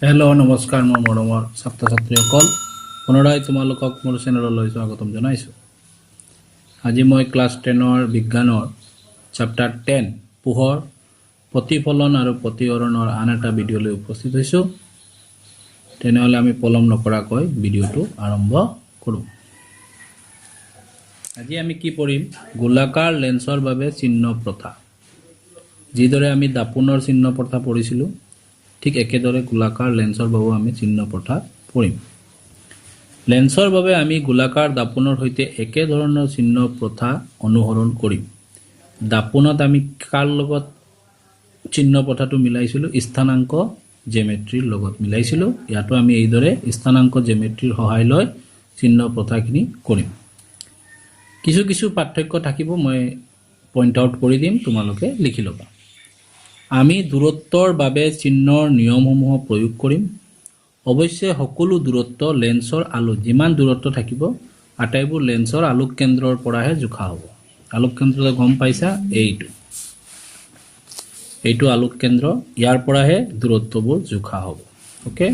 Hello' নমস্কাৰ মোৰ মৰমৰ ছাত্ৰ ছাত্ৰীসকল পুনৰাই তোমালোকক মোৰ চেনেললৈ স্বাগতম জনাইছোঁ। আজি মই ক্লাছ 10ৰ বিজ্ঞানৰ চেপ্টাৰ 10 পোহৰ প্ৰতিফলন আৰু প্ৰতিসৰণৰ আন এটা ভিডিঅ'লৈ উপস্থিত হৈছোঁ। তেনেহ'লে আমি পলম নকৰাকৈ ভিডিঅ'টো আৰম্ভ কৰোঁ। আজি আমি কি পঢ়িম? গোলাকাৰ লেন্সৰ বাবে চিহ্ন প্ৰথা। যিদৰে আমি দাপোনৰ চিহ্ন প্ৰথা পঢ়িছিলোঁ, ঠিক একেদৰে গোলাকাৰ লেন্সৰ বাবেও আমি চিহ্ন প্ৰথা পঢ়িম। লেন্সৰ বাবে আমি গোলাকাৰ দাপোনৰ সৈতে একে ধৰণৰ চিহ্ন প্ৰথা অনুসৰণ কৰিম। দাপোনত আমি কাৰ লগত চিহ্ন প্ৰথাটো মিলাইছিলোঁ? স্থানাংক জেমেট্ৰিৰ লগত মিলাইছিলোঁ। ইয়াতো আমি এইদৰে স্থানাংক জেমেট্ৰিৰ সহায় লৈ চিহ্ন প্ৰথাখিনি কৰিম। কিছু কিছু পাৰ্থক্য থাকিব, মই পইণ্ট আউট কৰি দিম, তোমালোকে লিখি ল'বা। আমি দূৰত্বৰ বাবে চিহ্নৰ নিয়মসমূহ প্ৰয়োগ কৰিম। অৱশ্যে সকলো দূৰত্ব লেন্সৰ আলোক যিমান দূৰত্ব থাকিব আটাইবোৰ লেন্সৰ আলোক কেন্দ্ৰৰ পৰাহে জোখা হ'ব। আলোক কেন্দ্ৰটো গম পাইছা, এইটো আলোক কেন্দ্ৰ, ইয়াৰ পৰাহে দূৰত্ববোৰ জোখা হ'ব। অ'কে,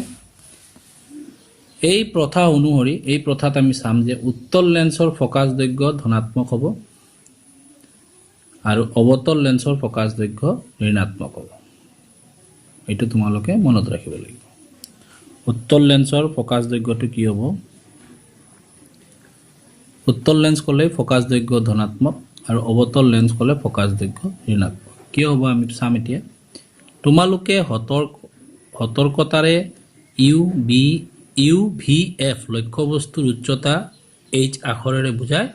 এই প্ৰথা অনুসৰি এই প্ৰথাত আমি চাম যে উত্তল লেন্সৰ ফকাছ দৈৰ্ঘ্য ধনাত্মক হ'ব আৰু অৱতল লেন্সৰ ফকাছ দৈৰ্ঘ্য ঋণাত্মক হ'ব। এইটো তোমালোকে মনত ৰাখিব লাগিব। উত্তল লেন্সৰ ফকাছ দৈৰ্ঘ্যটো কি হ'ব? উত্তল লেন্স ক'লে ফকাছ দৈৰ্ঘ্য ধনাত্মক আৰু অৱতল লেন্স ক'লে ফকাছ দৈৰ্ঘ্য ঋণাত্মক। কি হ'ব আমি চাম এতিয়া। তোমালোকে সতৰ্কতাৰে UVF লক্ষ্যবস্তুৰ উচ্চতা H আখৰেৰে বুজায়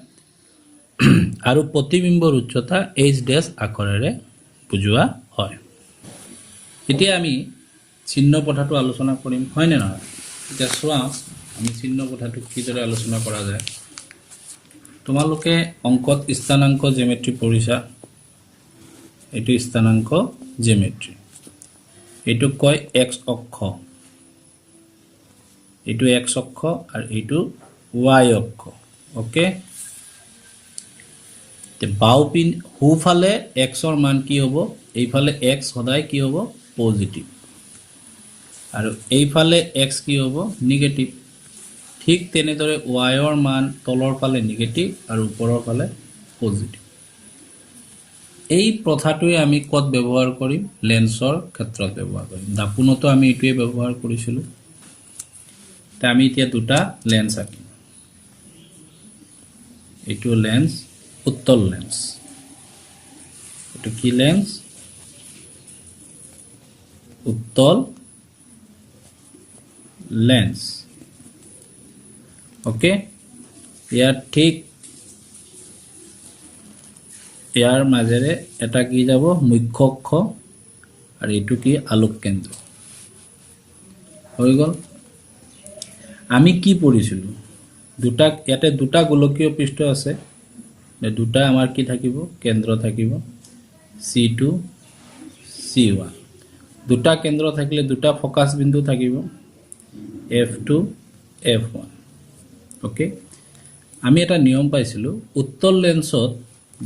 আৰু প্ৰতিবিম্বৰ উচ্চতা H' আখৰেৰে বুজোৱা হয়। এতিয়া আমি চিহ্ন প্ৰথাটো আলোচনা কৰিম, হয়নে নহয়? এতিয়া চোৱা আমি চিহ্ন প্ৰথাটো কিদৰে আলোচনা কৰা যায়। তোমালোকে অংকত স্থানাংক জেমেট্ৰি পঢ়িছা। এইটো স্থানাংক জেমেট্ৰি, এইটোক কয় এক্স অক্ষ, এইটো এক্স অক্ষ আৰু এইটো ৱাই অক্ষ। অ'কে, সোঁফালে এক্সৰ মান কি হ'ব? এইফালে এক্স সদায় কি হ'ব? পজিটিভ, আৰু এইফালে এক্স কি হ'ব? নিগেটিভ। ঠিক তেনেদৰে ৱাইৰ মান তলৰ ফালে নিগেটিভ আৰু ওপৰৰ ফালে পজিটিভ। এই প্ৰথাটোৱে আমি ক'ত ব্যৱহাৰ কৰিম? লেন্সৰ ক্ষেত্ৰত ব্যৱহাৰ কৰিম। দাপোনতো আমি এইটোৱে ব্যৱহাৰ কৰিছিলোঁ। আমি এতিয়া দুটা লেন্স আঁকিম। এইটো লেন্স, উত্তল লেন্স। এইটো কি লেন্স? উত্তল লেন্স। অ'কে, ইয়াৰ ঠিক ইয়াৰ মাজেৰে এটা কি যাব? মুখ্য অক্ষ, আৰু এইটো কি? আলোক কেন্দ্ৰ। হৈ গ'ল। আমি কি পঢ়িছিলোঁ? ইয়াতে দুটা গোলকীয় পৃষ্ঠ আছে, দুটা আমাৰ কি থাকিব? কেন্দ্ৰ থাকিব, C2 C1। দুটা কেন্দ্ৰ থাকিলে দুটা ফকাছ বিন্দু থাকিব, F2 F1। অ'কে, আমি এটা নিয়ম পাইছিলোঁ, উত্তল লেন্সত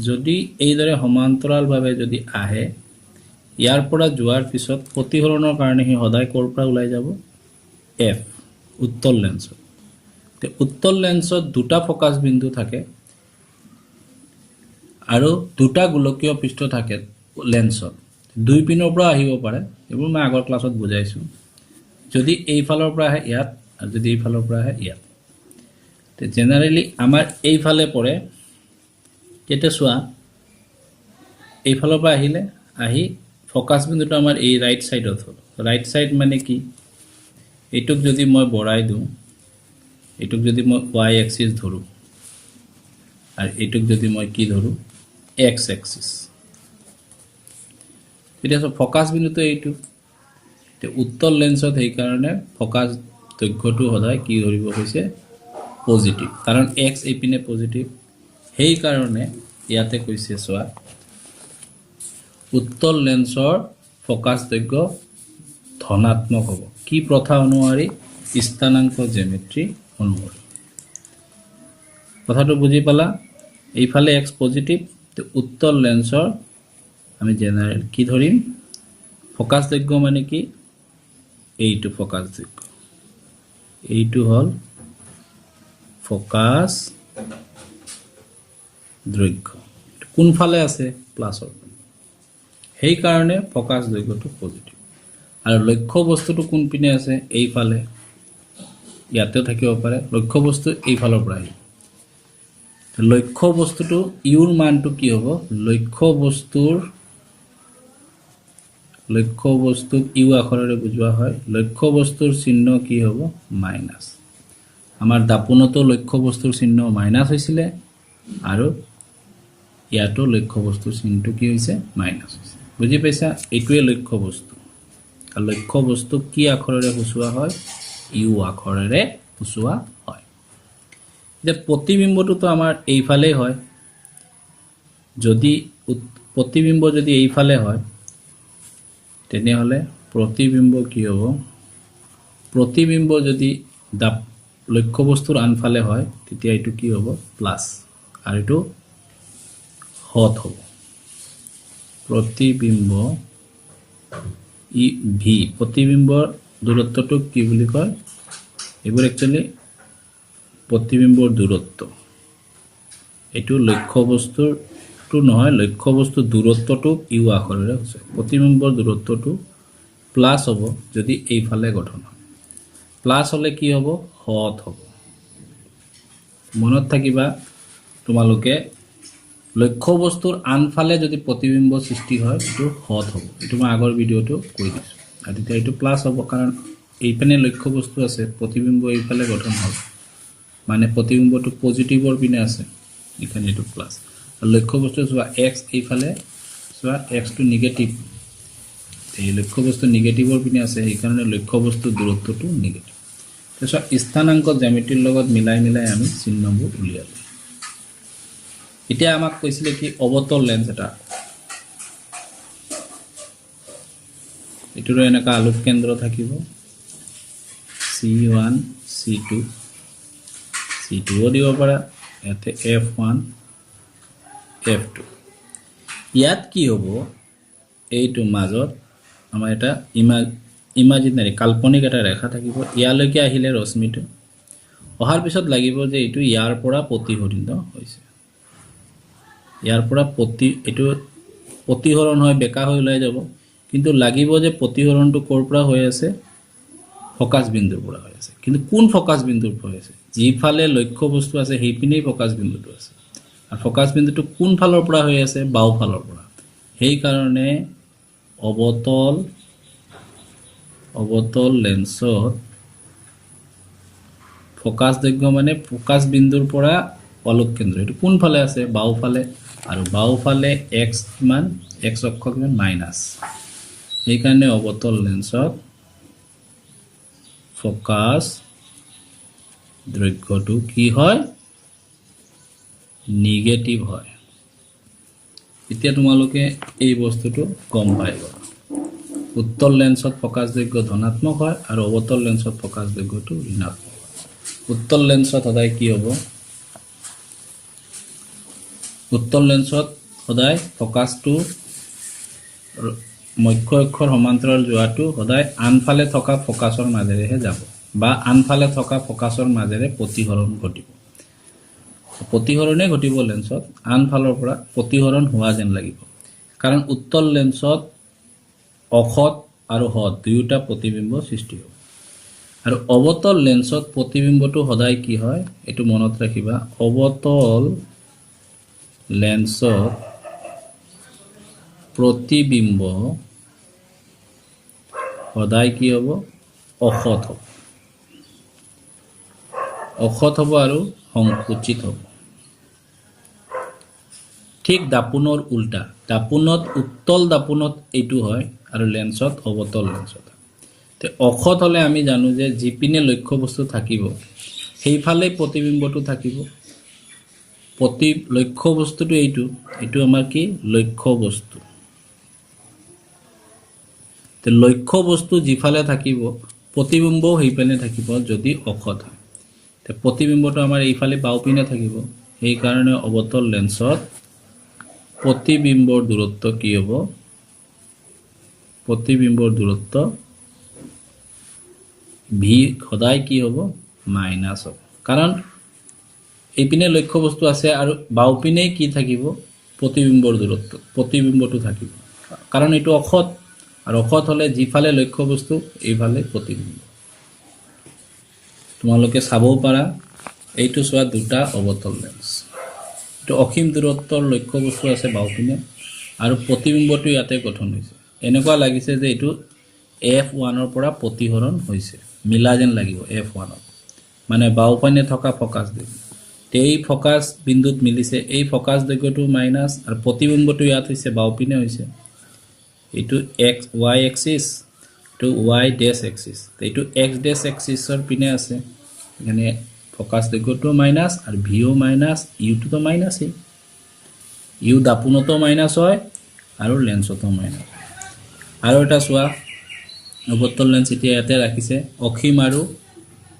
যদি এইদৰে সমান্তৰালভাৱে যদি আহে, ইয়াৰ পৰা যোৱাৰ পিছত প্ৰতিসৰণৰ কাৰণে সি সদায় ক'ৰ পৰা ওলাই যাব? F, উত্তল লেন্সত। উত্তল লেন্সত দুটা ফকাছ বিন্দু থাকে আৰু দুটা গোলকীয় পৃষ্ঠ থাকে লেন্সত। দুই পিনৰ পৰা আহিব পাৰে, এইবোৰ মই আগৰ ক্লাছত বুজাইছোঁ। যদি এইফালৰ পৰা আহে ইয়াত, আৰু যদি এইফালৰ পৰা আহে ইয়াত। জেনেৰেলি আমাৰ এইফালে পৰে। এতিয়া চোৱা, এইফালৰ পৰা আহি ফকাছ বিন্দুটো আমাৰ এই ৰাইট ছাইডত হ'ল। ৰাইট ছাইড মানে কি? এইটোক যদি মই বঢ়াই দিওঁ, এইটোক যদি মই ৱাই এক্সিছ ধৰোঁ, আৰু এইটোক যদি মই কি ধৰোঁ? X axis. এতিয়া ফকাছ বিন্দুটো এইটো। উত্তল লেন্সত সেইকাৰণে ফকাছ দৈৰ্ঘ্যটো সদায় কি ধৰিব কৈছে? পজিটিভ, কাৰণ এক্স এইপিনে পজিটিভ। সেইকাৰণে ইয়াতে কৈছে চোৱা, উত্তল লেন্সৰ ফকাছ দৈৰ্ঘ্য ধনাত্মক হ'ব। কি প্ৰথা অনুসৰি? স্থানাংক জেমেট্ৰি অনুসৰি। কথাটো বুজি পালা? এইফালে এক্স পজিটিভ, উত্তল লেন্সৰ আমি জেনেৰেল কি ধৰিম? ফকাছ দৈৰ্ঘ্য মানে কি? এইটো ফকাসযোগ্য, এইটো হল ফকাস দৈৰ্ঘ্য। কোনফালে আছে প্লাছৰ, সেই কাৰণে ফকাস দৈৰ্ঘ্যটো পজিটিভ। আৰু লক্ষ্য বস্তুটো কোনপিনে আছে, এইফালে, ইয়াতেও থাকিব পাৰে। লক্ষ্য বস্তু এইফালৰ পৰা আহিব। লক্ষ্য বস্তুটো ইউৰ মানটো কি হ'ব, লক্ষ্য বস্তুক ইউ আখৰেৰে বুজোৱা হয়। লক্ষ্য বস্তুৰ চিহ্ন কি হ'ব, মাইনাছ। আমাৰ দাপোনতো লক্ষ্য বস্তুৰ চিহ্ন মাইনাছ হৈছিলে, আৰু ইয়াতো লক্ষ্য বস্তুৰ চিহ্নটো কি হৈছে, মাইনাছ হৈছে। বুজি পাইছা? এইটোৱে লক্ষ্য বস্তু। আৰু লক্ষ্য বস্তুক কি আখৰেৰে সূচোৱা হয়, ইউ আখৰেৰে সূচোৱা হয়। এতিয়া প্ৰতিবিম্বটোতো আমাৰ এইফালেই হয়। যদি প্ৰতিবিম্ব যদি এইফালে হয়, তেনেহ'লে প্ৰতিবিম্ব কি হ'ব, প্ৰতিবিম্ব যদি লক্ষ্য বস্তুৰ আনফালে হয়, তেতিয়া এইটো কি হ'ব, প্লাছ, আৰু এইটো হত হ'ব। প্ৰতিবিম্ব ই ভি, প্ৰতিবিম্বৰ দূৰত্বটোক কি বুলি কয়, এইবোৰ একচুৱেলি প্ৰতিবিম্বৰ দূৰত্ব। এইটো লক্ষ্য বস্তুৰটো নহয়, লক্ষ্য বস্তুৰ দূৰত্বটোক ইউ আখৰেৰে হৈছে। প্ৰতিবিম্বৰ দূৰত্বটো প্লাছ হ'ব যদি এইফালে গঠন হয়। প্লাছ হ'লে কি হ'ব, হত হ'ব। মনত থাকিবা তোমালোকে, লক্ষ্য বস্তুৰ আনফালে যদি প্ৰতিবিম্ব সৃষ্টি হয়, এইটো হত হ'ব। এইটো মই আগৰ ভিডিঅ'টো কৈ দিছোঁ। আৰু তেতিয়া এইটো প্লাছ হ'ব, কাৰণ এইপিনে লক্ষ্য বস্তু আছে, প্ৰতিবিম্ব এইফালে গঠন হ'ল, মানে প্ৰতিবিম্বটো পজিটিভৰ পিনে আছে, এইখানে এইটো প্লাছ। আৰু লক্ষ্য বস্তু চোৱা, এক্স এইফালে চোৱা, এক্সটো নিগেটিভ, এই লক্ষ্য বস্তু নিগেটিভৰ পিনে আছে, সেইকাৰণে লক্ষ্য বস্তুৰ দূৰত্বটো নিগেটিভ। তাৰপিছত স্থানাংক জ্যামিতিৰ লগত মিলাই আমি চিহ্নবোৰ উলিয়ালোঁ। এতিয়া আমাক কৈছিলে কি, অৱতল লেন্স এটা, এইটোৰো এনেকুৱা আলোক কেন্দ্ৰ থাকিব, C1 C2 C2ও দিব পাৰা, ইয়াতে F1 F2। ইয়াত কি হ'ব, এইটো মাজত আমাৰ এটা ইমাজিনাৰী কাল্পনিক এটা ৰেখা থাকিব। ইয়ালৈকে আহিলে ৰশ্মিটো, অহাৰ পিছত লাগিব যে এইটো ইয়াৰ পৰা প্ৰতিফলিত হৈছে, ইয়াৰ পৰা এইটো প্ৰতিহৰণ হৈ বেকা হৈ ওলাই যাব। কিন্তু লাগিব যে প্ৰতিহৰণটো ক'ৰ পৰা হৈ আছে, ফকাছ বিন্দুৰ পৰা হৈ আছে। কিন্তু কোন ফকাছ বিন্দুৰ পৰা হৈ আছে, যিফালে লক্ষ্য বস্তু আছে সেইপিনেই ফকাছ বিন্দুটো আছে। আৰু ফকাছ বিন্দুটো কোন ফালৰ পৰা হৈ আছে, বাওঁফালৰ পৰা। সেইকাৰণে অৱতল লেন্সত ফকাছ দৈৰ্ঘ্য মানে ফকাছ বিন্দুৰ পৰা আলোক কেন্দ্ৰ, এইটো কোনফালে আছে, বাওঁফালে। আৰু বাওঁফালে এক্স কিমান, এক্স অক্ষ কিমান, মাইনাছ। সেইকাৰণে অৱতল লেন্সত ফকাছ দৈৰ্ঘ্যটো কি হয়, নিগেটিভ হয়। এতিয়া তোমালোকে এই বস্তুটো গম পাই গ'ল। উত্তল লেন্সত ফকাছ দৈৰ্ঘ্য ধনাত্মক হয়, আৰু অৱতল লেন্সত ফকাছ দৈৰ্ঘ্যটো ঋণাত্মক হয়। উত্তল লেন্সত সদায় কি হ'ব, উত্তল লেন্সত সদায় ফকাছটো মুখ্য অক্ষৰ সমান্তৰাল যোৱাটো সদায় আনফালে থকা ফকাছৰ মাজেৰেহে যাব, বা আনফালে থকা ফকাছৰ মাজেৰে প্ৰতিহৰণ ঘটিব। প্ৰতিহৰণেই ঘটিব লেন্সত, আনফালৰ পৰা প্ৰতিহৰণ হোৱা যেন লাগিব। কাৰণ উত্তল লেন্সত অসৎ আৰু সৎ দুয়োটা প্ৰতিবিম্ব সৃষ্টি হ'ব। আৰু অৱতল লেন্সত প্ৰতিবিম্বটো সদায় কি হয়, এইটো মনত ৰাখিবা, অৱতল লেন্সত প্ৰতিবিম্ব সদায় কি হ'ব, অসৎ হ'ব, অসৎ হ'ব আৰু সংকুচিত হ'ব। ঠিক দাপোনৰ উল্টা, দাপোনত উত্তল দাপোনত এইটো হয়, আৰু লেন্সত অৱতল লেন্সত। অসৎ হ'লে আমি জানো যে যিপিনে লক্ষ্য বস্তু থাকিব সেইফালে প্ৰতিবিম্বটো থাকিব। লক্ষ্য বস্তুটো এইটো আমাৰ কি, লক্ষ্য বস্তু। লক্ষ্য বস্তু যিফালে থাকিব প্ৰতিবিম্বও সেইপিনে থাকিব যদি অসৎ হয়। প্ৰতিবিম্বটো আমাৰ এইফালে বাওঁপিনে থাকিব। সেইকাৰণে অৱতল লেন্সত প্ৰতিবিম্বৰ দূৰত্ব কি হ'ব, প্ৰতিবিম্বৰ দূৰত্ব ভি সদায় কি হ'ব মাইনাছ হ'ব কাৰণ এইপিনে লক্ষ্য বস্তু আছে আৰু বাওপিনে কি থাকিব প্ৰতিবিম্বৰ দূৰত্ব প্ৰতিবিম্বটো থাকিব কাৰণ এইটো অসৎ আৰু অসৎ হ'লে যিফালে লক্ষ্য বস্তু এইফালে প্ৰতিবিম্ব তোমালোকে চাবও পাৰা এইটো চোৱা দুটা অৱতল লেন্স এইটো অসীম দূৰত্বৰ লক্ষ্য বস্তু আছে বাওপিনে আৰু প্ৰতিবিম্বটো ইয়াতে গঠন হৈছে এনেকুৱা লাগিছে যে এইটো F1 পৰা প্ৰতিহৰণ হৈছে মিলা যেন লাগিব F1 মানে বাওপিনে থকা ফকাছ দৈৰ্ঘ্য এই ফকাছ বিন্দুত মিলিছে এই ফকাছ দৈৰ্ঘ্যটো মাইনাছ আৰু প্ৰতিবিম্বটো ইয়াত হৈছে বাওপিনে হৈছে এইটো x y axis to y dash axis এইটো x ড্যাশ এক্সিসৰ পিনে আছে মানে ফকাছ দৈৰ্ঘ্যটো মাইনাছ আৰু ভিও মাইনাছ ইউটো তো মাইনাছই ইউ দাপুনতো মাইনাছ হয় আৰু লেন্সতো মাইনাছ আৰু এটা চোৱা অৱতল লেন্স এতিয়া ইয়াতে ৰাখিছে অসীম আৰু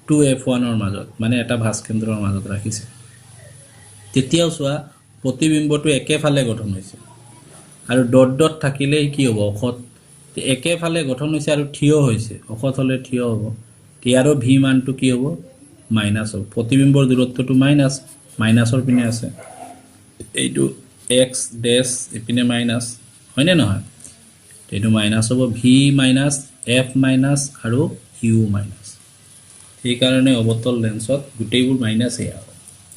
2f1 ৰ মাজত মানে এটা ভাস্কেন্দ্ৰৰ মাজত ৰাখিছে তেতিয়াও চোৱা প্ৰতিবিম্বটো একেফালে গঠন হৈছে আৰু ডট ডট থাকিলে কি হ'ব অসৎ একেফালে গঠন হৈছে আৰু থিয় হৈছে অসৎ হ'লে থিয় হ'ব ইয়াৰো ভি মানটো কি হ'ব মাইনাছ হ'ব প্ৰতিবিম্বৰ দূৰত্বটো মাইনাছ মাইনাছৰ পিনে আছে এইটো x ড্যাশ ইপিনে মাইনাছ হয়নে নহয় এইটো মাইনাছ হ'ব ভি মাইনাছ f মাইনাছ আৰু ইউ মাইনাছ এই কাৰণে অৱতল লেন্সত গোটেইবোৰ মাইনাছই হ'ব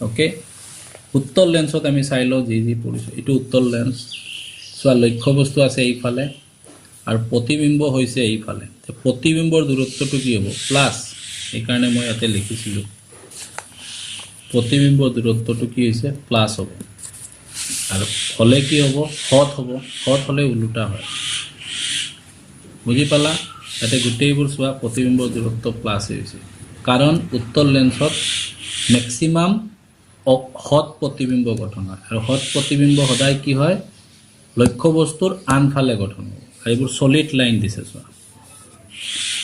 ওকে উত্তল লেন্সত আমি চাই লওঁ যি পঢ়িছো এইটো উত্তল লেন্স চোৱা লক্ষ্য বস্তু আছে এইফালে আৰু প্ৰতিবিম্ব হৈছে এইফালে প্ৰতিবিম্বৰ দূৰত্বটো কি হ'ব প্লাছ এই কাৰণে মই ইয়াতে লিখিছিলোঁ প্ৰতিবিম্বৰ দূৰত্বটো কি হৈছে প্লাছ হ'ব আৰু হলে কি হ'ব হট হলে উল্টা হয় বুজি পালা ইয়াতে গোটেইবোৰ চোৱা প্ৰতিবিম্বৰ দূৰত্ব প্লাছ হৈছে কাৰণ উত্তল লেন্সত ম্যাক্সিমাম হট প্ৰতিবিম্ব গঠন হয় আৰু হট প্ৰতিবিম্ব সদায় কি হয় লক্ষ্য বস্তুৰ আনফালে গঠন হয় আৰু এইবোৰ সলিড লাইন দিছে চোৱা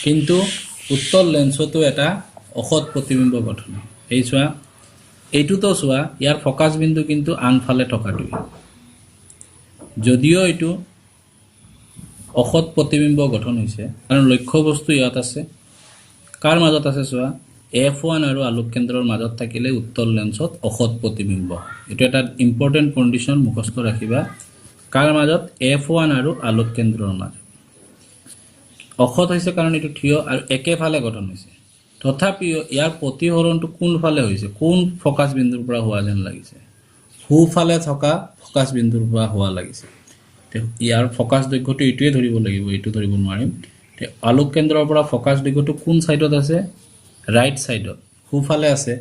কিন্তু উত্তল লেন্সতো এটা অসৎ প্ৰতিবিম্ব গঠন হয় এই চোৱা এইটোতো চোৱা ইয়াৰ ফকাছ বিন্দু কিন্তু আনফালে থকাটো যদিও এইটো অসৎ প্ৰতিবিম্ব গঠন হৈছে কাৰণ লক্ষ্য বস্তু ইয়াত আছে কাৰ মাজত আছে চোৱা F1 আৰু আলোক কেন্দ্ৰৰ মাজত থাকিলে উত্তল লেন্সত অসৎ প্ৰতিবিম্ব এটা এটা ইম্পৰ্টেন্ট কন্ডিশন মুখস্থ ৰাখিবা কাৰ মাজত F1 আৰু আলোক কেন্দ্ৰৰ মাজত অসৎ হৈছে কাৰণ এটো থিয় আৰু একেফালে গঠন হৈছে তথাপিও ইয়াৰ প্ৰতিহৰণটো কোনফালে হৈছে কোন ফকাছ বিন্দুৰ পৰা হোৱা যেন লাগিছে সোঁফালে থকা ফকাছ বিন্দুৰ পৰা হোৱা লাগিছে ইয়াৰ ফকাছ দৈৰ্ঘ্যটো এইটোৱে ধৰিব লাগিব এইটো ধৰিব নোৱাৰিম আলোক কেন্দ্ৰৰ পৰা ফকাছ দৈৰ্ঘ্যটো কোন সাইডত আছে ৰাইট সাইডত সোঁফালে আছে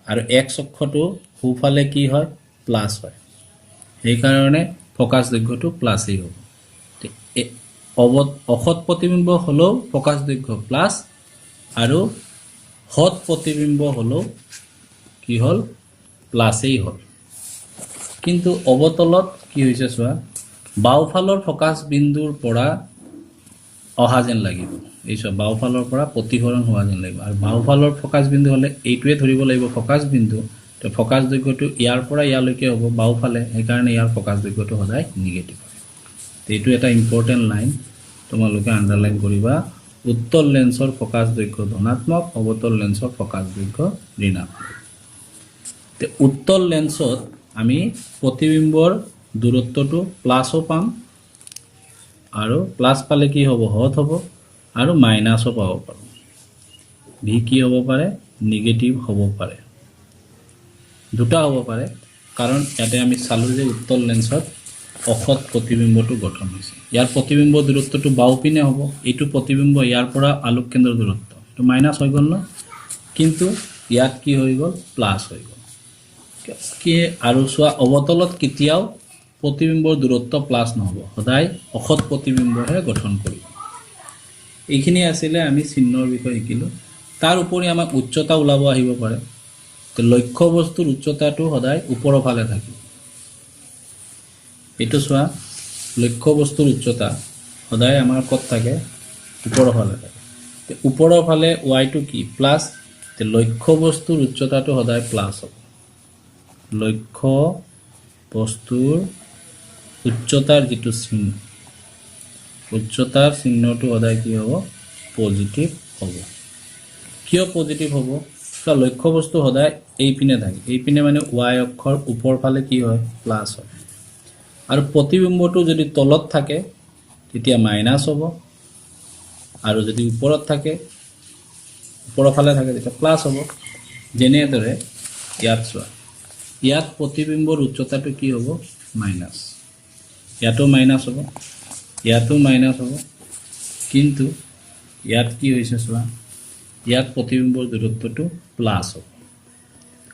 আৰু x অক্ষটো সোঁফালে কি হয় প্লাস হয় এই কাৰণে ফকাছ দৈৰ্ঘ্যটো প্লাসই হ'ব অসৎ প্ৰতিবিম্ব হলো ফকাছ দৈৰ্ঘ্য প্লাস আৰু হট প্ৰতিবিম্ব হলো কি হল প্লাসই হল কিন্তু অবতলত কি হৈছে চোৱা বাওফালৰ ফকাছ বিন্দুৰ পৰা অহা যেন লাগিব এই সব বাওফালৰ পৰা প্ৰতিহৰণ হোৱা যেন লাগিব আৰু বাওফালৰ ফকাছ বিন্দু হলে এইটোৱে ধৰিব লাগিব ফকাছ বিন্দু তো ফকাছ দৈৰ্ঘ্যটো ইয়াৰ পৰা ইয়ালৈকে হ'ব বাওফালে এই কাৰণে ইয়াৰ ফকাছ দৈৰ্ঘ্যটো সদায় নিগেটিভ এইটো এটা ইম্পৰ্টেন্ট লাইন তোমালোকে আন্ডাৰলাইন কৰিবা উত্তল লেন্সৰ ফকাছ দৈৰ্ঘ্য ধনাত্মক অবতল লেন্সৰ ফকাছ দৈৰ্ঘ্য ঋণাত্মক তে উত্তল লেন্সত আমি প্ৰতিবিম্বৰ দূৰত্বটো প্লাসও পাম আৰু প্লাস পালে কি হ'ব হট হ'ব আৰু মাইনাসও পাব পাৰো ভি কি হ'ব পাৰে নিগেটিভ হ'ব পাৰে দুটা হ'ব পাৰে কাৰণ ইয়াতে আমি চালো যে উত্তল লেন্সত অসৎ প্ৰতিবিম্বটো গঠন হৈছে ইয়াৰ প্ৰতিবিম্ব দূৰত্বটো বাওপিনে হ'ব এইটো প্ৰতিবিম্ব ইয়াৰ পৰা আলোক কেন্দ্ৰৰ দূৰত্ব তো মাইনাস হৈ গ'ল ন কিন্তু ইয়াত কি হৈ গ'ল প্লাস হৈ গ'ল কি আৰু সোৱা অবতলত কেতিয়াও প্ৰতিবিম্বৰ দূৰত্ব প্লাস নহব সদায় অসৎ প্ৰতিবিম্বহে গঠন কৰিব এইখিনি আছিল আমি চিহ্নৰ বিষয় শিকিলো তাৰ উপৰি আমাক উচ্চতা ওলাব আহিব পাৰে তো লক্ষ্য বস্তুৰ উচ্চতাটো সদায় ওপৰৰ ফালে থাকিব এটো সোৱা লক্ষ্য বস্তুৰ উচ্চতা সদায় আমাৰ কত থাকে ওপৰৰ ফালে থাকে তে ওপৰৰ ফালে y টো কি প্লাস তে লক্ষ্য বস্তুৰ উচ্চতাটো সদায় প্লাস হ'ব লক্ষ্য বস্তুৰ উচ্চতাৰ যেটো চিহ্ন উচ্চতাৰ চিহ্নটো সদায় কি হ'ব পজিটিভ হ'ব কিয় পজিটিভ হ'ব কাৰণ লক্ষ্য বস্তু সদায় এই পিনে থাকে এই পিনে মানে y অক্ষৰ ওপৰ ফালে কি হয় প্লাস হয় আৰু প্ৰতিবিম্বটো যদি তলত থাকে তেতিয়া মাইনাস হ'ব আৰু যদি ওপৰত থাকে ওপৰৰ ফালে থাকে তেতিয়া প্লাস হ'ব যেনেদৰে ইয়াত চোৱা ইয়াত প্ৰতিবিম্বৰ উচ্চতাটো কি হ'ব মাইনাস ইয়াতো মাইনাস হ'ব ইয়াতো মাইনাস হ'ব কিন্তু ইয়াত কি হৈছে চোৱা ইয়াত প্ৰতিবিম্বৰ দূৰত্বটো প্লাস হ'ব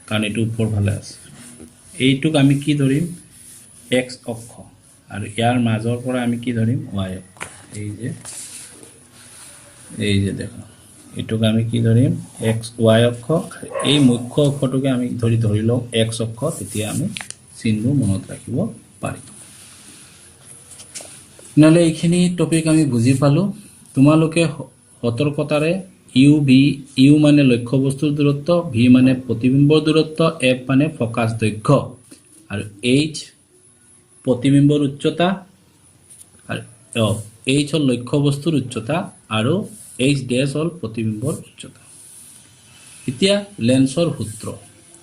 কাৰণ এটো ওপৰ ফালে আছে এইটোক আমি কি ধৰিম x অক্ষ আৰু ইয়াৰ মাজৰ পৰা আমি কি ধৰিম y অক্ষ এই যে দেখো এটোক আমি কি ধৰিম x y অক্ষ এই মুখ্য অক্ষটোকে আমি ধৰি লওঁ x অক্ষ তেতিয়া আমি চিহ্ন মনত ৰাখিব পাৰিম নহলে এইখিনি টপিক আমি বুজি পালো তোমালোকে সতৰ্কতাৰে u মানে লক্ষ্য বস্তুৰ দূৰত্ব v মানে প্ৰতিবিম্বৰ দূৰত্ব f মানে ফোকাস দৈৰ্ঘ্য আৰু h প্ৰতিবিম্বৰ উচ্চতা আৰু h হল লক্ষ্য বস্তুৰ উচ্চতা আৰু h ড্যাশ হল প্ৰতিবিম্বৰ উচ্চতা এতিয়া লেন্সৰ সূত্ৰ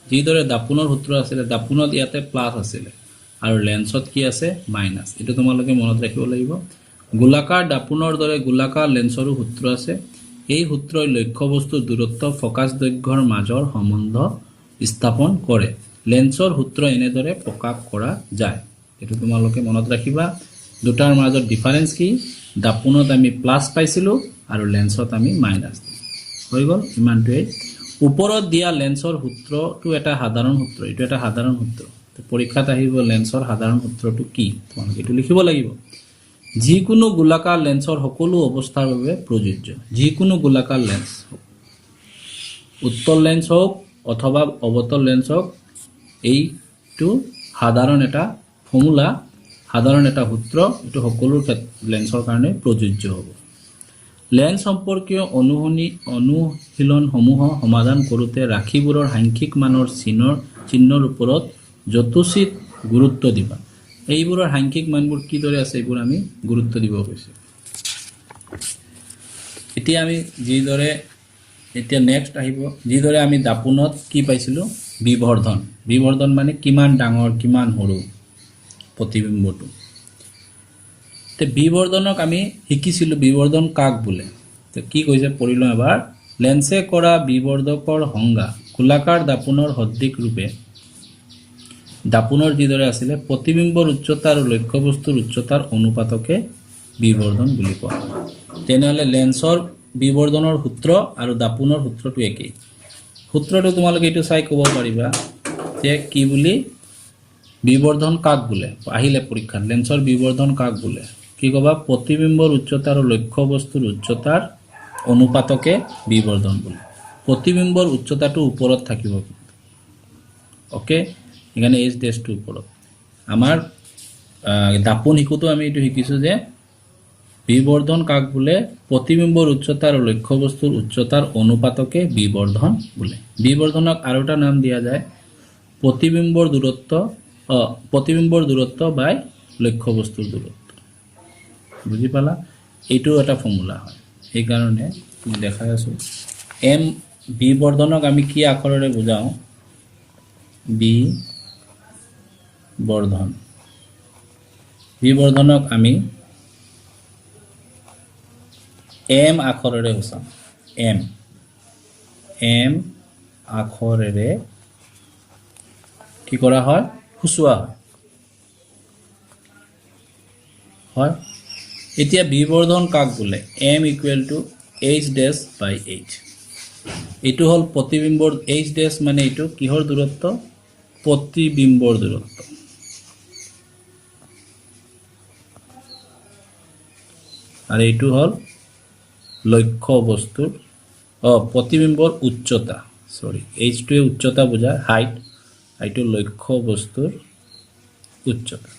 যিদৰে দাপোনৰ সূত্ৰ আছিল দাপোনত ইয়াতে প্লাস আছিল আৰু লেন্সত কি আছে মাইনাস এটো তোমালোকে মনত ৰাখিব লাগিব গোলাকাৰ দাপোনৰ দৰে গোলাকাৰ লেন্সৰো সূত্ৰ আছে এই সূত্ৰই লক্ষ্য বস্তুৰ দূৰত্ব ফোকাস দৈৰ্ঘ্যৰ মাজৰ সম্বন্ধ স্থাপন কৰে লেন্সৰ সূত্ৰ এনেদৰে প্ৰকাশ কৰা যায় এটো তোমালোকে মনত ৰাখিবা দুটাৰ মাজৰ ডিফাৰেন্স কি দাপোনত আমি প্লাস পাইছিলো আৰু লেন্সত আমি মাইনাস হৈ গল ইমানটোই ওপৰত দিয়া লেন্সৰ সূত্ৰটো এটা সাধাৰণ সূত্ৰ এটো এটা সাধাৰণ সূত্ৰ পৰীক্ষাত আহিব লেন্সৰ সাধাৰণ সূত্ৰটো কি তোমালোকে এটো লিখিব লাগিব যিকোনো গোলাকাৰ লেন্সৰ সকলো অৱস্থাৰ বাবে প্ৰযোজ্য যিকোনো গোলাকাৰ লেন্স উত্তল লেন্স হোক অথবা অৱতল লেন্স হোক এইটো সাধাৰণ এটা ফৰ্মুলা সাধাৰণ এটা সূত্ৰ এটো সকলো লেন্সৰ কাৰণে প্ৰযোজ্য হ'ব লেন্স সম্পৰ্কীয় অনুশীলন সমূহ সমাধান কৰোতে ৰাখিবোৰৰ সাংখ্যিক মানৰ চিহ্নৰ ওপৰত যথোচিত গুৰুত্ব দিবা এইবোৰৰ সাংখ্যিক মানবোৰ কি দৰে আছে এইবোৰ আমি গুৰুত্ব দিব কৈছে এতিয়া আমি যিদৰে এতিয়া নেক্সট আহিব যিদৰে আমি দাপোনত কি পাইছিলো বিবৰ্ধন মানে কিমান ডাঙৰ কিমান সৰু প্ৰতিবিম্বটো তে বিবৰ্ধনক আমি শিকিছিলো বিবৰ্ধন কাক বোলে তে কি কৈছে পঢ়িলো এবাৰ লেন্সে কৰা বিবৰ্ধকৰ সংজ্ঞা গোলাকাৰ দাপোনৰ সদৃশ ৰূপে দাপোনৰ যিদৰে আছিল প্ৰতিবিম্বৰ উচ্চতা আৰু লক্ষ্য বস্তুৰ উচ্চতাৰ অনুপাতকে বিবৰ্ধন বুলি কোৱা হয় তেনেহলে লেন্সৰ বিবৰ্ধনৰ সূত্ৰ আৰু দাপোনৰ সূত্ৰটো একেই সূত্ৰটো তোমালোকে এটো চাই ক'ব পাৰিবা যে কি বুলি বিবৰ্ধন কাক বোলে আহিলে পৰীক্ষাত লেন্সৰ বিবৰ্ধন কাক বোলে কি কবা প্ৰতিবিম্বৰ উচ্চতা আৰু লক্ষ্য বস্তুৰ উচ্চতাৰ অনুপাতকে বিবৰ্ধন বোলে প্ৰতিবিম্বৰ উচ্চতাটো ওপৰত থাকিব ওকে এখানে h ড্যাশ টু ওপৰত আমাৰ দাপোন হিকুতো আমি এটো শিকিছো যে বিবৰ্ধন কাক বোলে প্ৰতিবিম্বৰ উচ্চতা আৰু লক্ষ্য বস্তুৰ উচ্চতাৰ অনুপাতকে বিবৰ্ধন বোলে বিবৰ্ধনক আৰু এটা নাম দিয়া যায় প্ৰতিবিম্বৰ দূৰত্ব বাই লক্ষ্য বস্তুৰ দূৰত্ব বুজি পালা এইটো এটা ফৰ্মুলা হয় এই কাৰণে তুমি দেখাই আছো m বিবৰ্ধনক আমি কি আখৰেৰে বুজাও বিবৰ্ধনক আমি m আখৰেৰে বুজাম m আখৰেৰে কি কৰা হয় খুচুৱা হয় এতিয়া বিবৰ্ধন কাক বোলে m = h dash by h এটো হল প্ৰতিবিম্বৰ h dash মানে এটো কিহৰ দূৰত্ব প্ৰতিবিম্বৰ দূৰত্ব আৰু এটো হল লক্ষ্য বস্তুৰ প্ৰতিবিম্বৰ উচ্চতা সৰি h টো উচ্চতা বুজায় হাইট এইটো লক্ষ্য বস্তুৰ উচ্চতা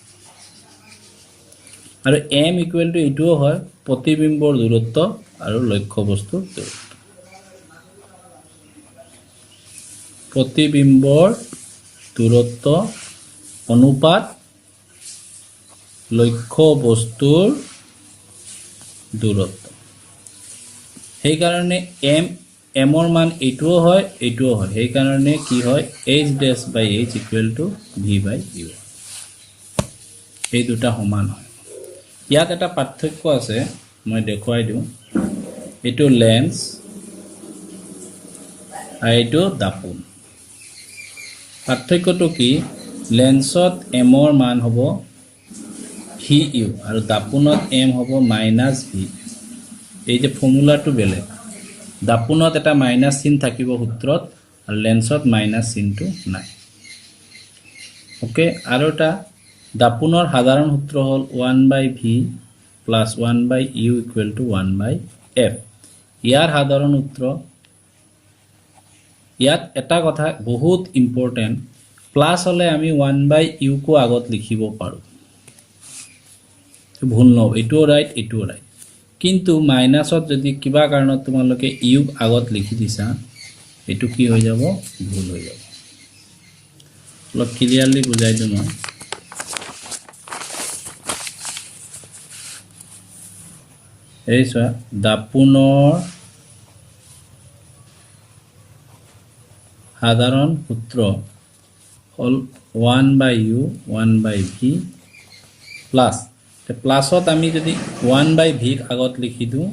আৰু m = এটোও হয় প্ৰতিবিম্বৰ দূৰত্ব আৰু লক্ষ্য বস্তুৰ দূৰত্ব প্ৰতিবিম্বৰ দূৰত্ব অনুপাত লক্ষ্য বস্তুৰ দূৰত্ব সেই কাৰণে m এমৰ মান এইটোও হয় এইটোও হয় সেই কাৰণে কি হয় h'/h = v/u এই দুটা সমান হয় ইয়াত এটা পাৰ্থক্য আছে মই দেখুৱাই দিওঁ এইটো লেন্স আৰু এইটো দাপোন পাৰ্থক্যটো কি লেন্সত এমৰ মান হ'ব vu আৰু দাপোনত m হ'ব -v এই যে ফৰ্মুলাটো বেলেগ দাপোনত এটা মাইনাস চিন থাকিব সূত্ৰত আৰু লেন্সত মাইনাস চিনটো নাই ওকে আৰু এটা দাপোনৰ সাধাৰণ সূত্ৰ হ'ল 1/v + 1/u = 1/f ইয়াৰ সাধাৰণ সূত্ৰ ইয়াত এটা কথা বহুত ইম্পৰ্টেন্ট প্লাস হলে আমি 1/u কো আগত লিখিব পাৰো ভুল নব এটো ৰাইট কিন্তু মাইনাসত যদি কিবা কাৰণত তোমালোকে ইউ আগত লিখি দিছা এটো কি হৈ যাব ভুল হৈ যাব অলপ ক্লিয়াৰলি বুজাই দিম মই এই চোৱা দাপোনৰ সাধাৰণ সূত্ৰ হল 1/u 1/v প্লাস প্লাসত আমি যদি 1/v আগত লিখি দিও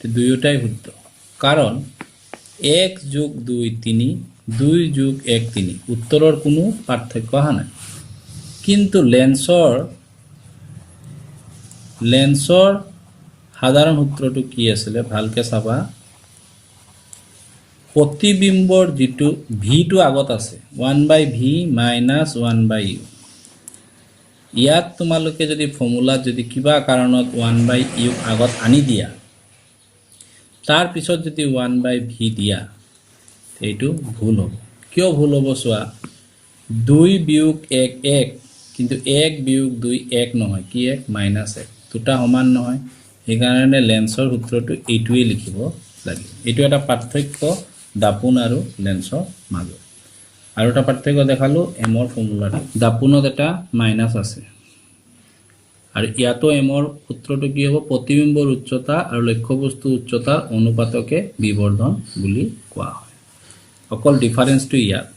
তে দুয়োটাই সূত্ৰ কাৰণ 1 + 2 3 2 + 1 3 উত্তৰৰ কোনো পাৰ্থক্য হা নাই কিন্তু লেন্সৰ সাধাৰণ সূত্ৰটো কি আছিল ভালকে চাবা প্ৰতিবিম্বৰ যেটো v টো আগত আছে 1/v - 1/u ইয়াত তোমালোকে যদি ফৰ্মুলা যদি কিবা কাৰণত 1/u আগত আনি দিয়া তাৰ পিছত যদি 1/v দিয়া এইটো ভুল হ'ব কিয় ভুল হ'ব চোৱা 2 - 1 1 কিন্তু 1 - 2 1 নহয় কি 1 -1 দুটা সমান নহয় এই কাৰণে লেন্সৰ সূত্ৰটো এইটোৱে লিখিব লাগে এইটো এটা পাৰ্থক্য দাপোন আৰু লেন্সৰ মাজত আৰু এটা পাৰ্থক্য দেখালো এমৰ ফৰ্মুলাটো দাপোনত এটা মাইনাস আছে আৰু ইয়াতো এমৰ সূত্ৰটো কি হ'ব প্ৰতিবিম্বৰ উচ্চতা আৰু লক্ষ্যবস্তু উচ্চতাৰ অনুপাতকে বিবৰ্ধন বুলি কোৱা হয় অকল ডিফাৰেন্সটো ইয়াত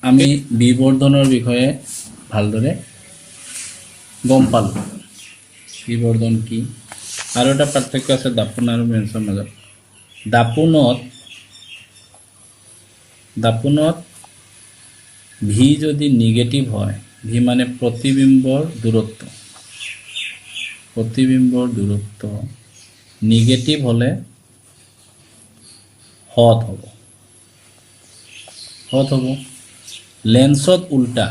আমি বিবৰ্ধনৰ বিষয়ে ভালদৰে গম পালো বিবৰ্ধন কি আৰু এটা পাৰ্থক্য আছে দাপোন আৰু লেন্সৰ মাজত দাপোনত v যদি নিগেটিভ হয় v মানে প্ৰতিবিম্বৰ দূৰত্ব নিগেটিভ হলে হট হ'ব লেন্সত উল্টা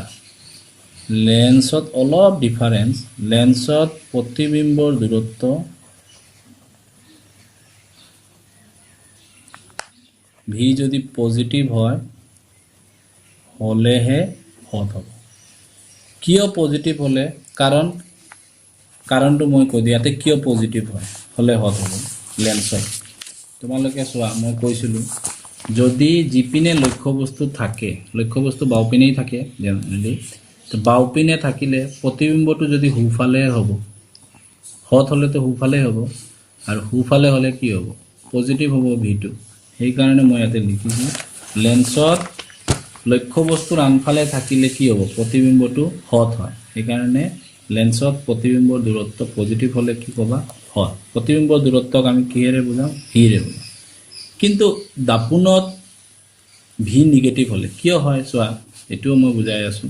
লেন্সত অলপ ডিফাৰেন্স লেন্সত প্ৰতিবিম্বৰ দূৰত্ব v যদি পজিটিভ হয় হলেহে হট হ'ব কিয় পজিটিভ হলে কাৰণটো মই কৈ দিয়াতে কিয় পজিটিভ হয় হলে হট হ'ব লেন্সত তোমালোকে চোৱা মই কৈছিলো যদি জিপিনে লক্ষ্যবস্তু থাকে লক্ষ্যবস্তু বাওপিনেই থাকে জেনাৰেলি তো বাওপিনে থাকিলে প্ৰতিবিম্বটো যদি হুফালে হ'ব হট হলে তো হুফালে হ'ব আৰু হুফালে হলে কি হ'ব পজিটিভ হ'ব ভিটো সেই কাৰণে মই ইয়াতে লিখিছো লেন্সত লক্ষ্যবস্তুৰ আনফালে থাকিলে কি হ'ব প্ৰতিবিম্বটো হট হয় সেই কাৰণে লেন্সত প্ৰতিবিম্বৰ দূৰত্ব পজিটিভ হলে কি কবা হট প্ৰতিবিম্বৰ দূৰত্বক আমি কিহেৰে বুজাম ভিৰে বুজাম কিন্তু দাপোনত ভি নিগেটিভ হলে কিয় হয় চোৱা এটো মই বুজাই আছো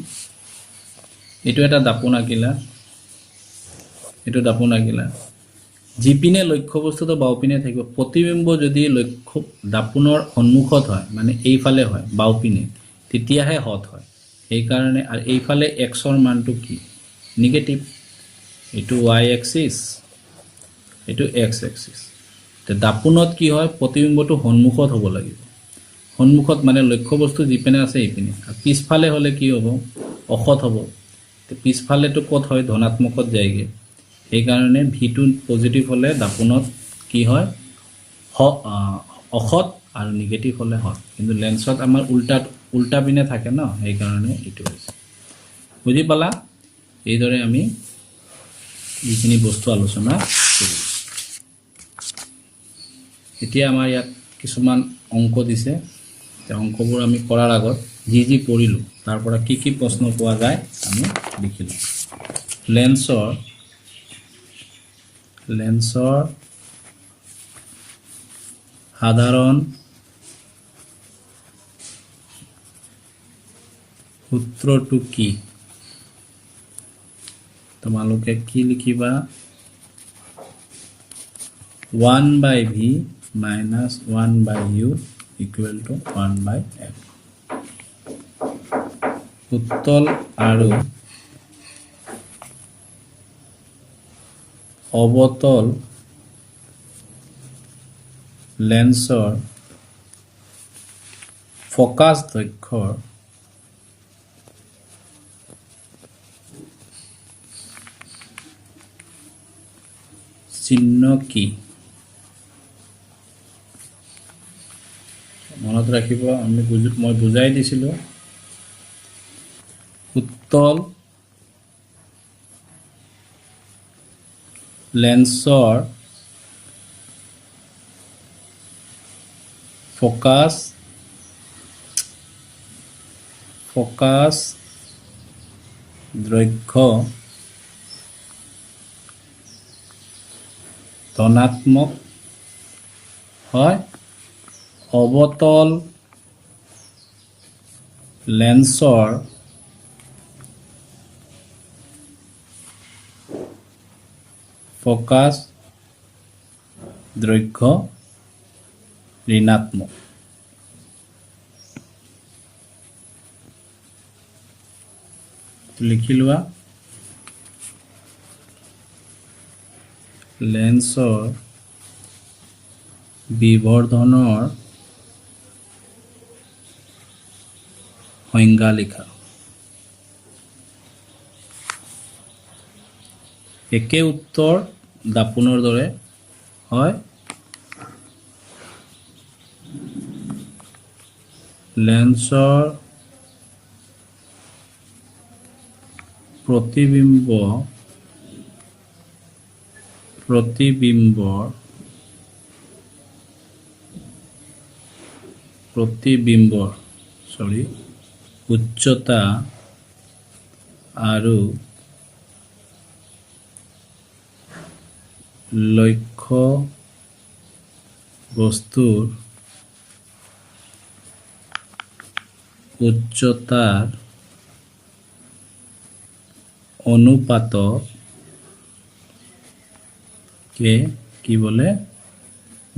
এটো এটা দাপোন আকিলা জিপিনে লক্ষ্যবস্তুটো বাওপিনে থাকিব প্ৰতিবিম্ব যদি লক্ষ্য দাপোনৰ সন্মুখত হয় মানে এইফালে হয় বাওপিনে তেতিয়াহে হট হয় এই কাৰণে আৰু এইফালে এক্সৰ মানটো কি নিগেটিভ এটো y এক্সিস এটো x এক্সিস তে দাপোনত কি হয় প্ৰতিবিম্বটো সন্মুখত হ'ব লাগিব সন্মুখত মানে লক্ষ্যবস্তু জিপিনে আছে এইপিনে আৰু পিছফালে হলে কি হ'ব অখত হ'ব তে পিছফালেটো কত হয় ধনাত্মকত যায়গে এই কাৰণে v2 পজিটিভ হলে দাপোনত কি হয় অখত আৰু নিগেটিভ হলে হট কিন্তু লেন্সত আমাৰ উল্টা পিনে থাকে ন এই কাৰণে এটো হৈছে বুজি পালা এইদৰে আমি এইখিনি বস্তু আলোচনা কৰিম এতিয়া আমাৰ ইয়াত কিছুমান অংক দিছে তে অংকবোৰ আমি কৰাৰ আগত যি পঢ়িলোঁ তাৰ পৰা কি প্ৰশ্ন পোৱা যায় আমি লিখিলোঁ লেন্সৰ সাধাৰণ সূত্ৰটো কি তোমালোকে কি লিখিবা 1/v minus 1/u equal to 1/f উত্তল আৰু অবতল লেন্সৰ ফোকাস দৈৰ্ঘ্যৰ চিহ্ন কি মনত ৰাখিব মই বুজাই দিছিলোঁ উত্তল লেন্সৰ ফোকাস দৈৰ্ঘ্য ধনাত্মক হয় অবতল লেন্সৰ ফোকাস দৈৰ্ঘ্য ঋণাত্মক লিখি লোৱা লেন্সৰ বিবৰ্ধনৰ সংজ্ঞা লিখা একে উত্তৰ দাপোনৰ দৰে হয় লেন্সৰ প্ৰতিবিম্বৰ উচ্চতা আৰু লক্ষ্য বস্তুৰ উচ্চতাৰ অনুপাতকে কি বলে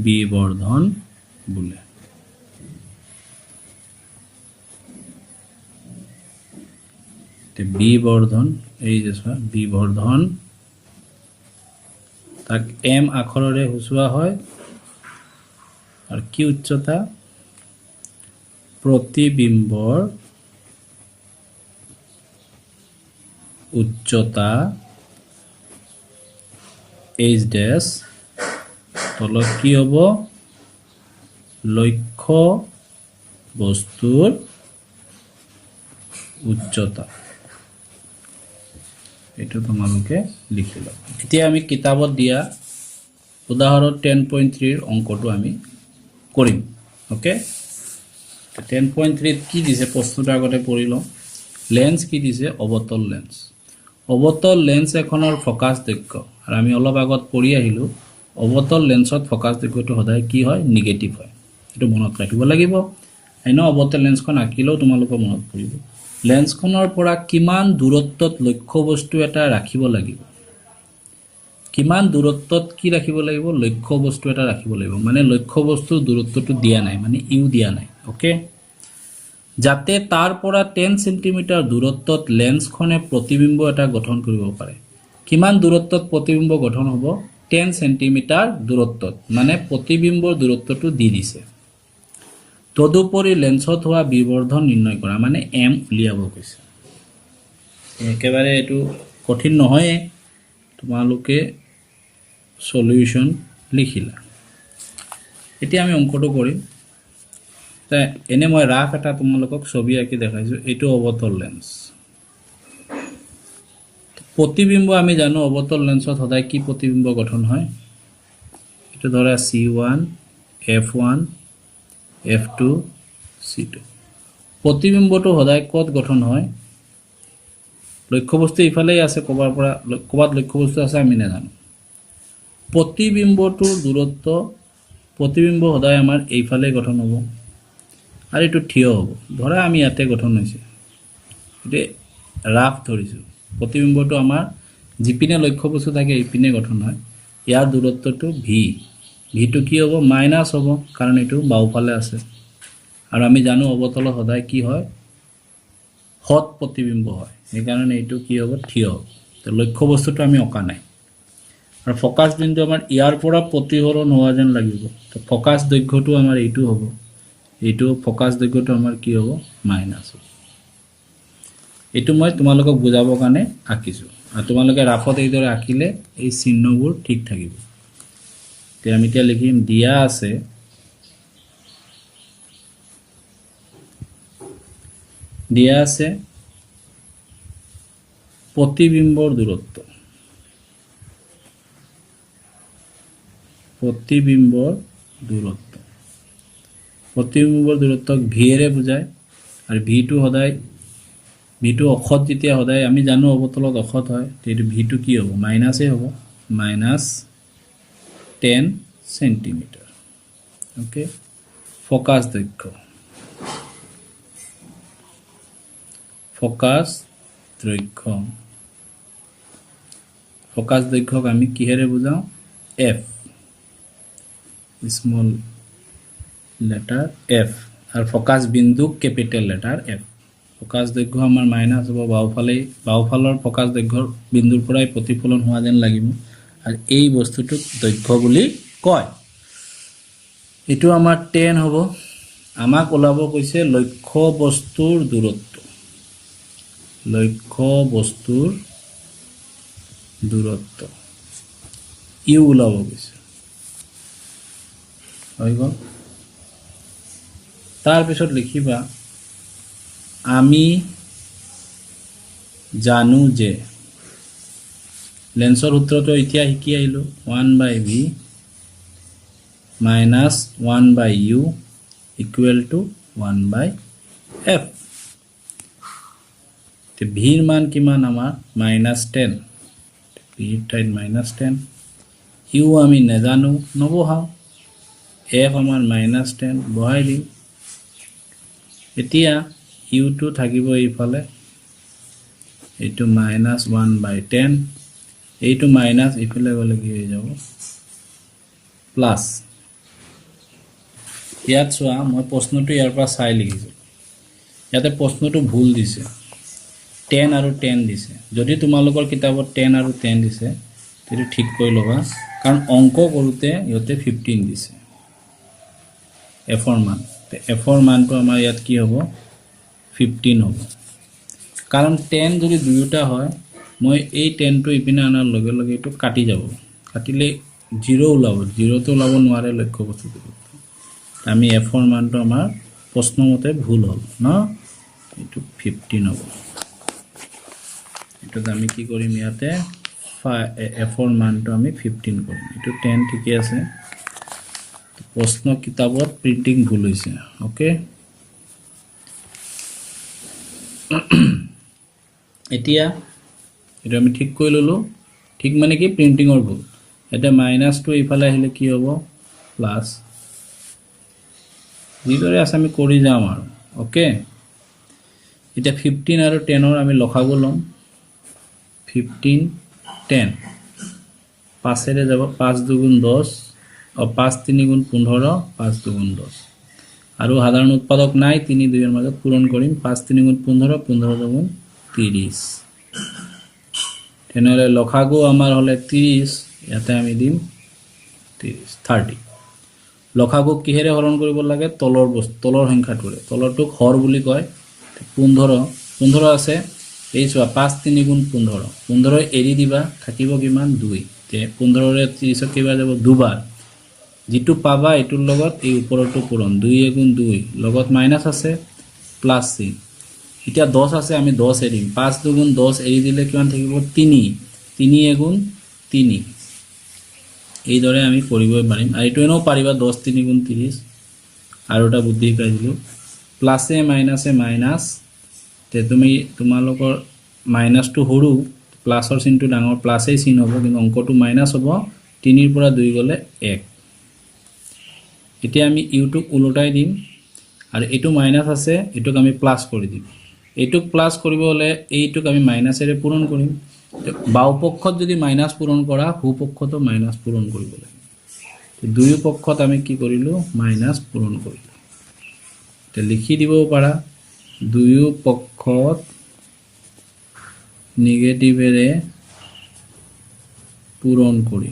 বিবৰ্ধন বোলে বিবৰ্ধন এই যে বিবৰ্ধন তাক এম আখৰেৰে সূচোৱা হয় আৰু কি উচ্চতা প্ৰতিবিম্বৰ উচ্চতা এইচ ডেছ তলত কি হ'ব লক্ষ্য বস্তুৰ উচ্চতা এইটো তোমালোকে লিখি লও এতিয়া আমি কিতাপত দিয়া উদাহৰণ 10.3 ৰ অংকটো আমি কৰিম ওকে 10.3 কি দিছে প্ৰশ্নটো আগতে পঢ়ি লওঁ লেন্স কি দিছে অবতল লেন্স এখনৰ ফোকাস দৈৰ্ঘ্য আৰু আমি অলপ আগত পঢ়ি আহিলো অবতল লেন্সত ফোকাস দৈৰ্ঘ্যটো সদায় কি হয় নিগেটিভ হয় এটো মনত ৰাখিব লাগিব আইনো অবতল লেন্সখন আঁকিলেও তোমালোকৰ মনত পৰিব লেন্সখনৰ পৰা কিমান দূৰত্বত লক্ষ্য বস্তু এটা ৰাখিব লাগিব কিমান দূৰত্বত কি ৰাখিব লাগিব লক্ষ্য বস্তু এটা ৰাখিব লাগিব মানে লক্ষ্য বস্তুৰ দূৰত্বটো দিয়া নাই মানে ইউ দিয়া নাই ওকে যাতে তাৰ পৰা 10 সেন্টিমিটাৰ দূৰত্বত লেন্সখনে প্ৰতিবিম্ব এটা গঠন কৰিব পাৰে কিমান দূৰত্বত প্ৰতিবিম্ব গঠন হ'ব 10 সেন্টিমিটাৰ দূৰত্বত মানে প্ৰতিবিম্বৰ দূৰত্বটো দি দিছে তদুপৰি লেন্সত হোৱা বিবৰ্ধন নিৰ্ণয় কৰা মানে এম উলিয়াব কৈছে একেবাৰে এটো কঠিন নহয় তোমালোকে সলিউশন লিখিলা এতিয়া আমি অংকটো কৰিম তে এনে মই ৰাফ এটা তোমালোকক ছবি আঁকি দেখাইছো এটো অবতল লেন্স প্ৰতিবিম্ব আমি জানো অবতল লেন্সত সদায় কি প্ৰতিবিম্ব গঠন হয় এটো ধৰা C1 F1 F2 C2 প্ৰতিবিম্বটো সদায় ক'ত গঠন হয় লক্ষ্যবস্তু ইফালেই আছে ক'বাত লক্ষ্যবস্তু আছে আমি নাজানো প্ৰতিবিম্বটোৰ দূৰত্ব প্ৰতিবিম্ব সদায় আমাৰ এইফালে গঠন হ'ব আৰু এটো থিয় হ'ব ধৰা আমি ইয়াতে গঠন হৈছে এতে ৰাফ ধৰিছো প্ৰতিবিম্বটো আমাৰ যিপিনে লক্ষ্যবস্তু থাকে এইপিনে গঠন হয় ইয়াৰ দূৰত্বটো v টো কি হ'ব মাইনাস হ'ব কাৰণ এটো বাওফালে আছে আৰু আমি জানো অবতল সদায় কি হয় হত প্ৰতিবিম্ব হয় এই কাৰণে এটো কি হ'ব থিয় তো লক্ষ্যবস্তুটো আমি অকা নাই আৰু ফোকাস বিন্দু আমাৰ ইয়াৰ পৰা প্ৰতিহৰণ হোৱা যেন লাগিব তো ফোকাস দৈৰ্ঘ্যটো আমাৰ এইটো হ'ব এইটো ফোকাস দৈৰ্ঘ্যটো আমাৰ কি হ'ব মাইনাস এইটো মই তোমালোকক বুজাবৰ কাৰণে আঁকিছো আৰু তোমালোকে ৰাফত এইদৰে আঁকিলে এই চিহ্নবোৰ ঠিক থাকিব তে আমি এতিয়া লিখিম দিয়া আছে প্ৰতিবিম্বৰ দূৰত্ব প্ৰতিবিম্বৰ দূৰত্বক v এৰে বুজায় আৰু v টো অখত যেতিয়া সদায় আমি জানো অবতলত অখত হয় তেটো v টো কি হ'ব মাইনাসে হ'ব মাইনাস 10 সেন্টিমিটার ওকে ফোকাস দৈৰ্ঘ্য ফোকাস দৈৰ্ঘ্যক আমি কিহেৰে বুজাও f স্মল লেটাৰ f আৰু ফোকাস বিন্দু ক্যাপিটেল লেটাৰ f ফোকাস দৈৰ্ঘ্য আমাৰ মাইনাস হ'ব বাওফালৰ ফোকাস দৈৰ্ঘ্যৰ বিন্দুৰ পৰাই প্ৰতিফলন হোৱা যেন লাগিব আৰু এই বস্তুটোক দৈৰ্ঘ্য বুলি কয় এটো আমাৰ 10 হ'ব আমাক ওলাব কৈছে লক্ষ্য বস্তুৰ দূৰত্ব ইউ ওলাব কৈছে হৈ গ'ল তাৰ পিছত লিখিবা আমি জানো যে লেন্সৰ সূত্ৰটো এতিয়া শিকি আহিলো 1/v minus 1/u equal to 1/f তে v ৰ মান কিমান আমাৰ -10 v ঠাইত -10 u আমি নেজানো নবহাও f আমাৰ -10 বহাই দিম এতিয়া u টো থাকিব এইফালে এইটো -1/10 এইটো মাইনাস ইফালে গলে কি হৈ যাব প্লাস ইয়াত চোৱা মই প্ৰশ্নটো ইয়াৰ পৰা চাই লিখিছো ইয়াতে প্ৰশ্নটো ভুল দিছে 10 আৰু 10 দিছে যদি তোমালোকৰ কিতাপত 10 আৰু 10 দিছে তেটো ঠিক কৰি লবা কাৰণ অংক কৰোতে ইহতে 15 দিছে f ৰ মান তে f ৰ মানটো আমাৰ ইয়াত কি হ'ব 15 হ'ব কাৰণ 10 যদি দুয়োটা হয় মই এই 10 টো ইপিনে আনাৰ লগে লগে এটো কাটি যাব কাটিলে 0 ওলাব 0 তো ওলাব নোৱাৰে লক্ষ্য বস্তুটো আমি f ৰ মানটো আমাৰ প্ৰশ্নমতে ভুল হ'ল ন এটো 15 হ'ব এটো আমি কি কৰিম ইয়াতে f ৰ মানটো আমি 15 কৰিম এটো 10 ঠিকই আছে প্ৰশ্ন কিতাপত প্ৰিন্টিং ভুল হৈছে ওকে এতিয়া এটা আমি ঠিক কৰি ললো ঠিক মানে কি প্ৰিন্টিংৰ ভুল এটা মাইনাসটো ইফালে আহিলে কি হ'ব প্লাস যিদৰে আছে আমি কৰি যাম আৰু ওকে এটা 15 আৰু 10 ৰ আমি লখাগু লম 15 10 5 এৰে যাব 5 দুগুণ 10 আৰু 5 3 গুণ 15 5 দুগুণ 10 আৰু সাধাৰণ উৎপাদক নাই 3 2 এৰ মাজত পূৰণ কৰিম 5 3 গুণ 15 15 দুগুণ 30 তেনেহলে লখাগু আমাৰ হলে 30 ইয়াতে আমি দিম 30 লখাগু কিহেৰে হৰণ কৰিব লাগে তলৰ সংখ্যাটোৰে তলৰটোক হৰ বুলি কয় 15 আছে এই চোৱা 5 3 গুণ 15 15 এৰি দিবা থাকিব কিমান 2 তে 15 ৰে 30 কিবা যাব দুবাৰ যেটো পাবা এটোৰ লগত এই ওপৰটো পূৰণ 2 গুণ 2 লগত মাইনাস আছে প্লাস c এতিয়া 10 আছে আমি 10 এৰিম 5 দুগুণ 10 এৰি দিলে কিমান থাকিব 3 গুণ 3 এই দৰে আমি কৰিবই পাৰিম আৰু এটো এনেও পাৰিবা 10 3 গুণ 30 আৰু এটা বুদ্ধি শিকাই দিলোঁ প্লাছে মাইনাছে মাইনাছ তে তুমি তোমালোকৰ মাইনাছটো সৰু প্লাছৰ চিনটো ডাঙৰ প্লাছেই চিন হ'ব কিন্তু অংকটো মাইনাছ হ'ব 3 ৰ পৰা 2 গ'লে 1 এতিয়া আমি ইউটোক উলটাই দিম আৰু এটো মাইনাছ আছে এটোক আমি প্লাস কৰি দিম এটোক প্লাস কৰিব হলে এইটোক আমি মাইনাসেৰে পূৰণ কৰিম বাও পক্ষত যদি মাইনাস পূৰণ কৰা হু পক্ষতো মাইনাস পূৰণ কৰিব লাগে দুয়ো পক্ষত আমি কি কৰিলো মাইনাস পূৰণ কৰিলো তে লিখি দিব পাৰা দুয়ো পক্ষত নিগেটিভেৰে পূৰণ কৰি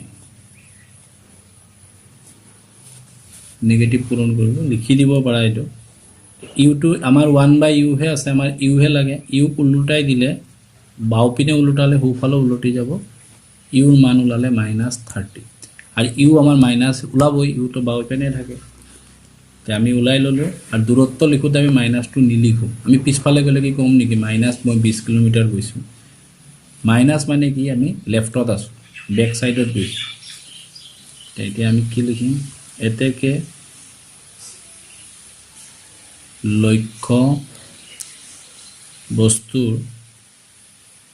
নেগেটিভ পূৰণ কৰিব লিখি দিব পাৰা এটো ইউটো আমাৰ 1/u হে আছে আমাৰ ইউ হে লাগে ইউ উল্টাই দিলে বাও পিনে উল্টালে হুফালে উল্টি যাব ইউৰ মান উলালে -30 আৰু ইউ আমাৰ মাইনাস উলাবই ইউ তো বাও পিনে থাকে তে আমি উলাই ললো আৰু দূৰত্ব লিখোতে আমি মাইনাসটো নিলিখো আমি পিছফালে গলে কি কম নেকি মাইনাস মই 20 কিলোমিটাৰ গৈছো মাইনাস মানে কি আমি লেফটত আছো বেক সাইডত গৈছো তে এতিয়া আমি কি লিখিম এতেকে লক্ষ্য বস্তুৰ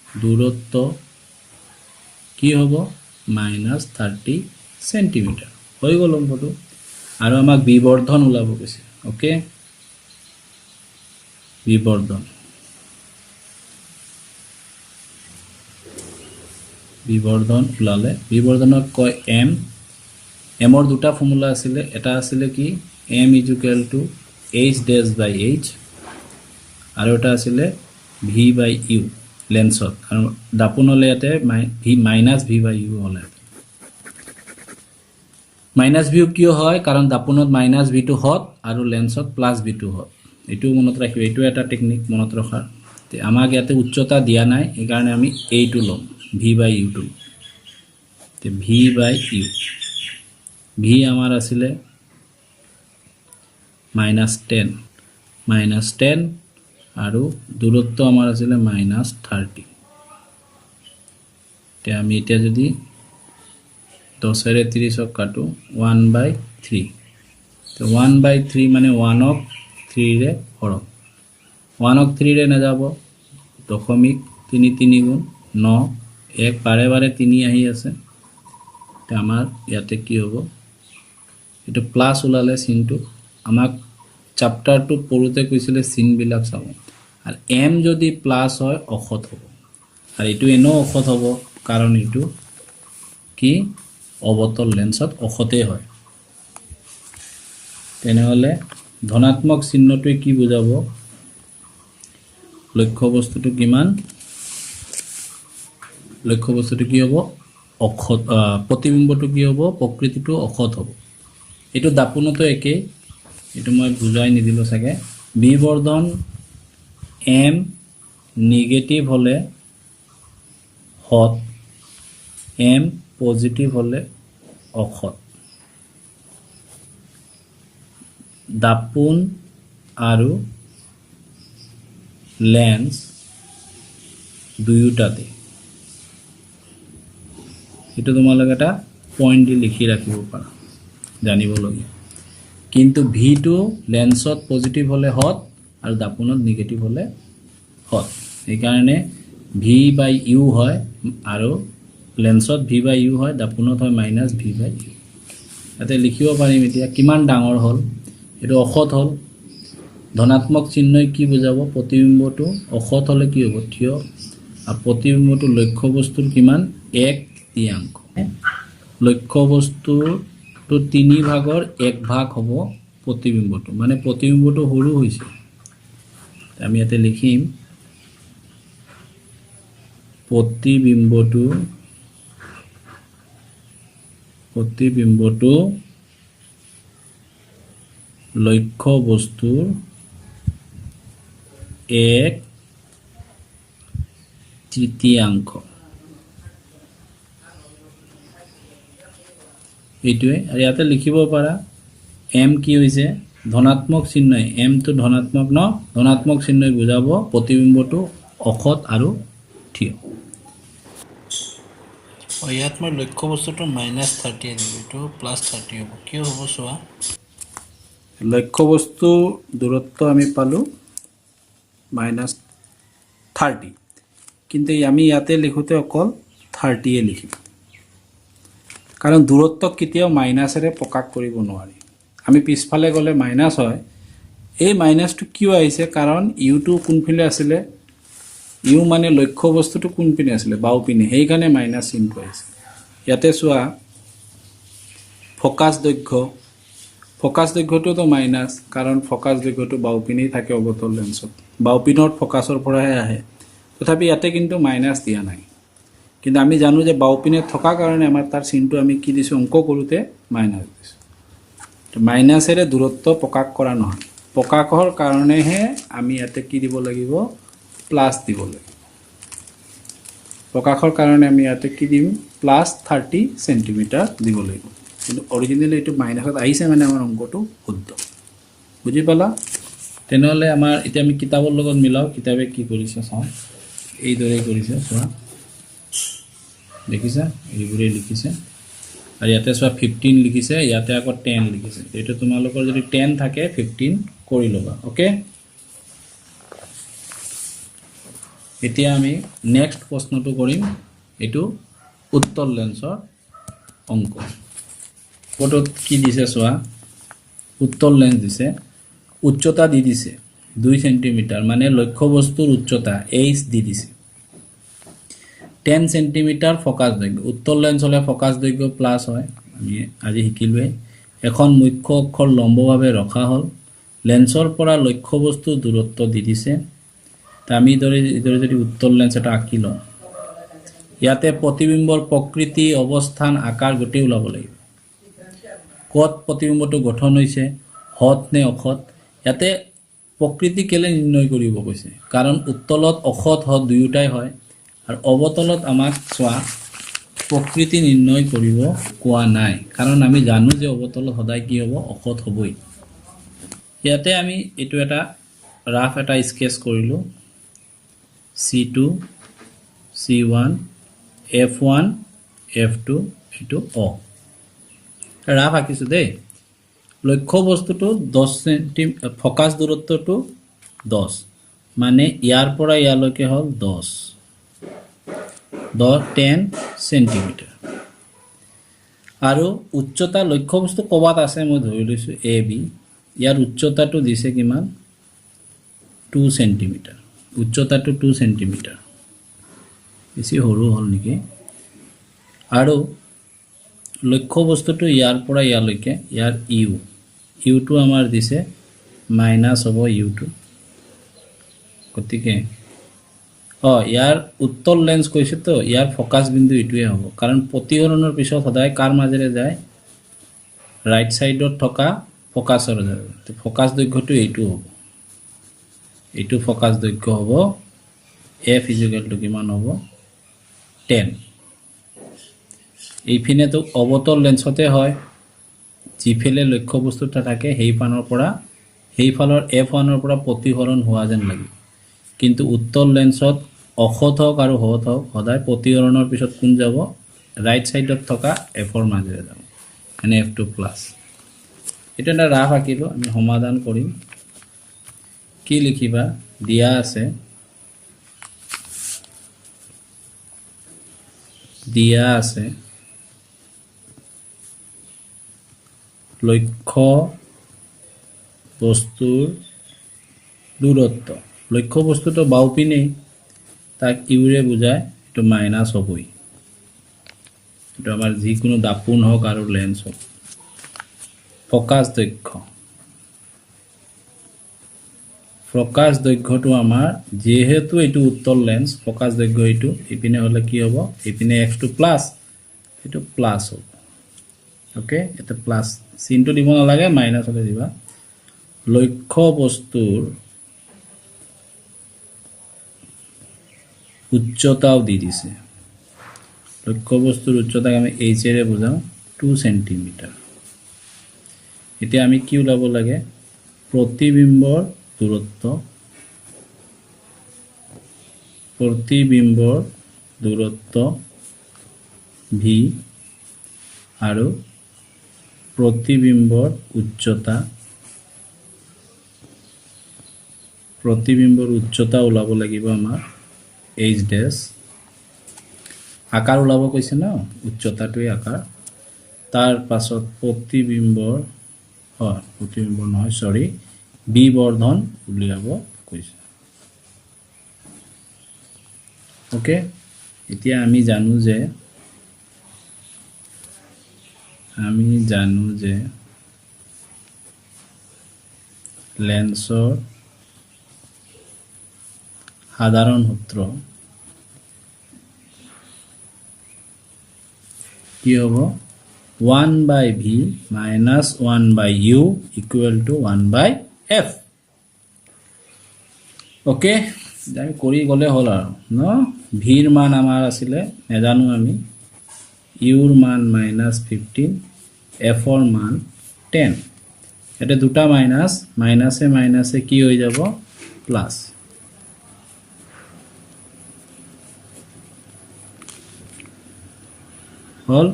দূৰত্ব কি হ'ব -30 সেন্টিমিটাৰ হৈ গ'ল অংকটো আৰু আমাক বিবৰ্ধন ওলাব কৈছে ওকে বিবৰ্ধন ওলালে বিবৰ্ধনক কয় m ৰ দুটা ফৰ্মুলা আছিল এটা আছিল কি m = h dash by h আৰু এটা আছিল v by u লেন্সত আৰু দাপোনলে ইয়াতে v minus v by u হলে মাইনাস v কিয় হয় কাৰণ দাপোনত মাইনাস v টো হত আৰু লেন্সত প্লাস v টো হত এটো মনত ৰাখিব এটো এটা টেকনিক মনত ৰখাৰ তে আমাক ইয়াতে উচ্চতা দিয়া নাই এই কাৰণে আমি এইটো লম v by u টো তে v by u v আমাৰ আছিল -10 আৰু দূৰত্ব আমাৰ আছিল -30 তে আমি এটা যদি 10 ৰে 30 কাটো 1/3 তো 1/3 মানে 1 অফ 3 ৰে হৰক 1 অফ 3 ৰে না যাব 0.33 গুণ 9 এক বাৰে বাৰে 3 আহি আছে তে আমাৰ ইয়াতে কি হ'ব এটা প্লাস ওলালে চিনটো আমাক চ্যাপ্টাৰটো পঢ়োতে কৈছিলে চিন বিলাক চাব আৰু m যদি প্লাস হয় অখত হ'ব আৰু এটো এনো অখত হ'ব কাৰণ এটো কি অবতল লেন্সত অখতে হয় তেনেহলে ধনাত্মক চিহ্নটো কি বুজাব লক্ষ্য বস্তুটো কিমান লক্ষ্য বস্তুটো কি হ'ব অখত প্ৰতিবিম্বটো কি হ'ব প্ৰকৃতিটো অখত হ'ব এটো দাপোনতো একে এটো মই বুজাই নিদিলো সাকে বিবৰ্ধন m নেগেটিভ হলে হত m পজিটিভ হলে অখত দাপোন আৰু লেন্স দুয়োটাতে এটো তোমালোক এটা পইণ্ট দি লিখি ৰাখিব পাৰা জানিবলগীয়া কিন্তু v টো লেন্সত পজিটিভ হলে হত আৰু দাপোনত নেগেটিভ হলে হত এই কাৰণে v by u হয় আৰু লেন্সত v by u হয় দাপোনত হয় -v by u এতে লিখিব পাৰিম এতিয়া কিমান ডাঙৰ হল এটো অখত হল ধনাত্মক চিহ্নই কি বুজাব প্ৰতিবিম্বটো অখত হলে কি হ'ব থিয় আৰু প্ৰতিবিম্বটো লক্ষ্য বস্তুৰ কিমান 1/3 লক্ষ্য বস্তুৰ তো 3 ভাগৰ 1 ভাগ হ'ব প্ৰতিবিম্বটো মানে প্ৰতিবিম্বটো সৰু হৈছে আমি ইয়াতে লিখিম প্ৰতিবিম্বটো লক্ষ্য বস্তুৰ 1/3 এইটোৱে আৰু ইয়াতে লিখিব পাৰা m কি হৈছে ধনাত্মক চিহ্নই m তো ধনাত্মক ন ধনাত্মক চিহ্নই বুজাব প্ৰতিবিম্বটো অখত আৰু থিয় ইয়াত মই লক্ষ্য বস্তুটো -30 দিলো তো +30 হ'ব কি হ'ব চোৱা লক্ষ্যবস্তু দূৰত্ব আমি পালোঁ -30, কিন্তু আমি ইয়াতে লিখোঁতে অকল 30 লিখিম, কাৰণ দূৰত্বক কেতিয়াও মাইনাছেৰে প্ৰকাশ কৰিব নোৱাৰি। আমি পিছফালে গ'লে মাইনাছ হয়। এই মাইনাছটো কিয় আহিছে? কাৰণ ইউটো কোনফালে আছিলে? ইউ মানে লক্ষ্যবস্তুটো কোনপিনে আছিলে? বাওঁপিনে, সেইকাৰণে মাইনাছ চিনটো আহিছে। ইয়াতে চোৱা, ফ'কাছ দৈৰ্ঘ্য, ফ'কাছ দৈৰ্ঘ্যটোতো মাইনাছ, কাৰণ ফ'কাছ দৈৰ্ঘ্যটো বাওঁপিনেই থাকে অৱতল লেন্সত, বাওঁপিনত ফ'কাছৰ পৰাহে আহে। তথাপি ইয়াতে কিন্তু মাইনাছ দিয়া নাই, কিন্তু আমি জানো যে বাওঁপিনে থকাৰ কাৰণে আমাৰ তাৰ চিনটো আমি কি দিছোঁ? অংক কৰোঁতে মাইনাছ দিছোঁ। মাইনাছেৰে দূৰত্ব প্ৰকাশ কৰা নহয়, প্ৰকাশৰ কাৰণেহে আমি ইয়াতে কি দিব লাগিব? প্লাছ দিব লাগিব। প্ৰকাশৰ কাৰণে আমি ইয়াতে কি দিম? +30 চেণ্টিমিটাৰ দিব লাগিব। কিন্তু অৰিজিনেলি এইটো মাইনাছত আহিছে, মানে আমাৰ অংকটো শুদ্ধ। বুজি পালা? তেনেহ'লে আমাৰ এতিয়া আমি কিতাপৰ লগত মিলাওঁ। কিতাপে কি কৰিছে চাওঁ, এইদৰে কৰিছে, চোৱা, দেখিছা? এইবোৰেই লিখিছে। আৰু ইয়াতে চোৱা 15 লিখিছে, ইয়াতে আকৌ 10 লিখিছে। এইটো তোমালোকৰ যদি 10 থাকে 15 কৰি ল'বা। অ'কে, এতিয়া আমি নেক্সট প্ৰশ্নটো কৰিম। এইটো উত্তল লেন্সৰ অংক। ফটোত কি দিছে চোৱা, উত্তল লেন্স দিছে, উচ্চতা দি দিছে 2 চেণ্টিমিটাৰ, মানে লক্ষ্যবস্তুৰ উচ্চতা h দি দিছে। 10 চেণ্টিমিটাৰ ফ'কাছ দৈৰ্ঘ্য। উত্তল লেন্স হ'লে ফ'কাছ দৈৰ্ঘ্য প্লাছ হয়, আমি আজি শিকিলোৱে। এখন মুখ্য অক্ষৰ লম্বভাৱে ৰখা হ'ল। লেন্সৰ পৰা লক্ষ্যবস্তুৰ দূৰত্ব দি দিছে। আমি এইদৰে যদি উত্তল লেন্স এটা আঁকি লওঁ, ইয়াতে প্ৰতিবিম্বৰ প্ৰকৃতি, অৱস্থান, আকাৰ গোটেই ওলাব লাগিব। ক'ত প্ৰতিবিম্বটো গঠন হৈছে, হত নে অসৎ? ইয়াতে প্ৰকৃতি কেলে নিৰ্ণয় কৰিব কৈছে? কাৰণ উত্তলত অসৎ হত দুয়োটাই হয়, আৰু অৱতলত আমাক চোৱা প্ৰকৃতি নিৰ্ণয় কৰিব কোৱা নাই, কাৰণ আমি জানো যে অৱতলত সদায় কি হ'ব? অসৎ হ'বই। ইয়াতে আমি এইটো এটা ৰাফ এটা স্কেচ কৰিলোঁ। C2, C1, F1, F2, এইটো অ। ৰাফ আঁকিছোঁ দেই। লক্ষ্য বস্তুটো 10 চেণ্টিমিটাৰ, ফ'কাছ দূৰত্বটো 10, মানে ইয়াৰ পৰা ইয়ালৈকে হ'ল 10 চেণ্টিমিটাৰ। আৰু উচ্চতা, লক্ষ্যবস্তু ক'ৰবাত আছে, মই ধৰি লৈছোঁ AB। ইয়াৰ উচ্চতাটো দিছে কিমান? 2 চেণ্টিমিটাৰ। উচ্চতাটো 2 চেণ্টিমিটাৰ, বেছি সৰু হ'ল নেকি? আৰু লক্ষ্যবস্তুটো ইয়াৰ পৰা ইয়ালৈকে, ইয়াৰ ইউটো আমাৰ দিছে মাইনাছ হ'ব ইউটো। গতিকে ইয়াৰ উত্তল লেন্স কৈছেতো, ইয়াৰ ফ'কাছ বিন্দু এইটোৱে হ'ব, কাৰণ প্ৰতিসৰণৰ পিছত সদায় কাৰ মাজেৰে যায়? ৰাইট ছাইডত থকা ফ'কাছৰ যায়। ফ'কাছ দৈৰ্ঘ্যটো এইটো হ'ব, এইটো ফ'কাছ দৈৰ্ঘ্য হ'ব। F = কিমান হ'ব? 10। এইপিনেতো অৱতল লেন্সতে হয়, যিফালে লক্ষ্যবস্তুটা থাকে সেইফালৰ F1ৰ পৰা প্ৰতিসৰণ হোৱা যেন লাগে। কিন্তু উত্তল লেন্সত অসৎ হওক আৰু সৎ হওক, সদায় প্ৰতিসৰণৰ পিছত কোন যাব? ৰাইট ছাইডত থকা Fৰ মাজেৰে যাব, মানে F2+। এইটো এটা ৰাফ আঁকিলোঁ, আমি সমাধান কৰিম। কি লিখিবা? দিয়া আছে, লক্ষ্য বস্তুৰ দূৰত্ব। লক্ষ্য বস্তুটো বাওঁপিনেই, তাক ইউৰে বুজায়, এইটো মাইনাছ হ'বই। এইটো আমাৰ যিকোনো দাপোন হওক আৰু লেন্স হওক। ফ'কাছ দৈৰ্ঘ্যটো আমাৰ, যিহেতু এইটো উত্তল লেন্স, ফ'কাছ দৈৰ্ঘ্য এইটো, এইপিনে হ'লে কি হ'ব? এইপিনে F2+, এইটো প্লাছ হ'ব। অ'কে, এটা প্লাছ চিনটো দিব নালাগে, মাইনাছ হ'লে দিবা। লক্ষ্য বস্তুৰ উচ্চতাও দি দিছে। লক্ষ্য বস্তুৰ উচ্চতাক আমি Hৰে বুজাওঁ, 2 চেণ্টিমিটাৰ। এতিয়া আমি কি ওলাব লাগে? প্ৰতিবিম্বৰ দূৰত্ব V আৰু প্ৰতিবিম্বৰ উচ্চতা প্ৰতিবিম্বৰ উচ্চতা ওলাব লাগিব আমাৰ h ডেছ আকাৰ ওলাব কৈছে ন উচ্চতাটোই আকাৰ তাৰ পাছত প্ৰতিবিম্বৰ নহয় সৰি বিবৰ্ধন উলিয়াব কৈছে ওকে এতিয়া আমি জানো যে লেন্সৰ সাধাৰণ সূত্ৰ কি হ'ব 1/v minus 1/u equal to 1/f okay আমি কৰি গলে হল আৰু ন ভিৰ মান আমাৰ আছিলে নেজানো আমি ইউৰ মান -15 এফৰ মান 10 এটা দুটা মাইনাসে কি হৈ যাব প্লাস হল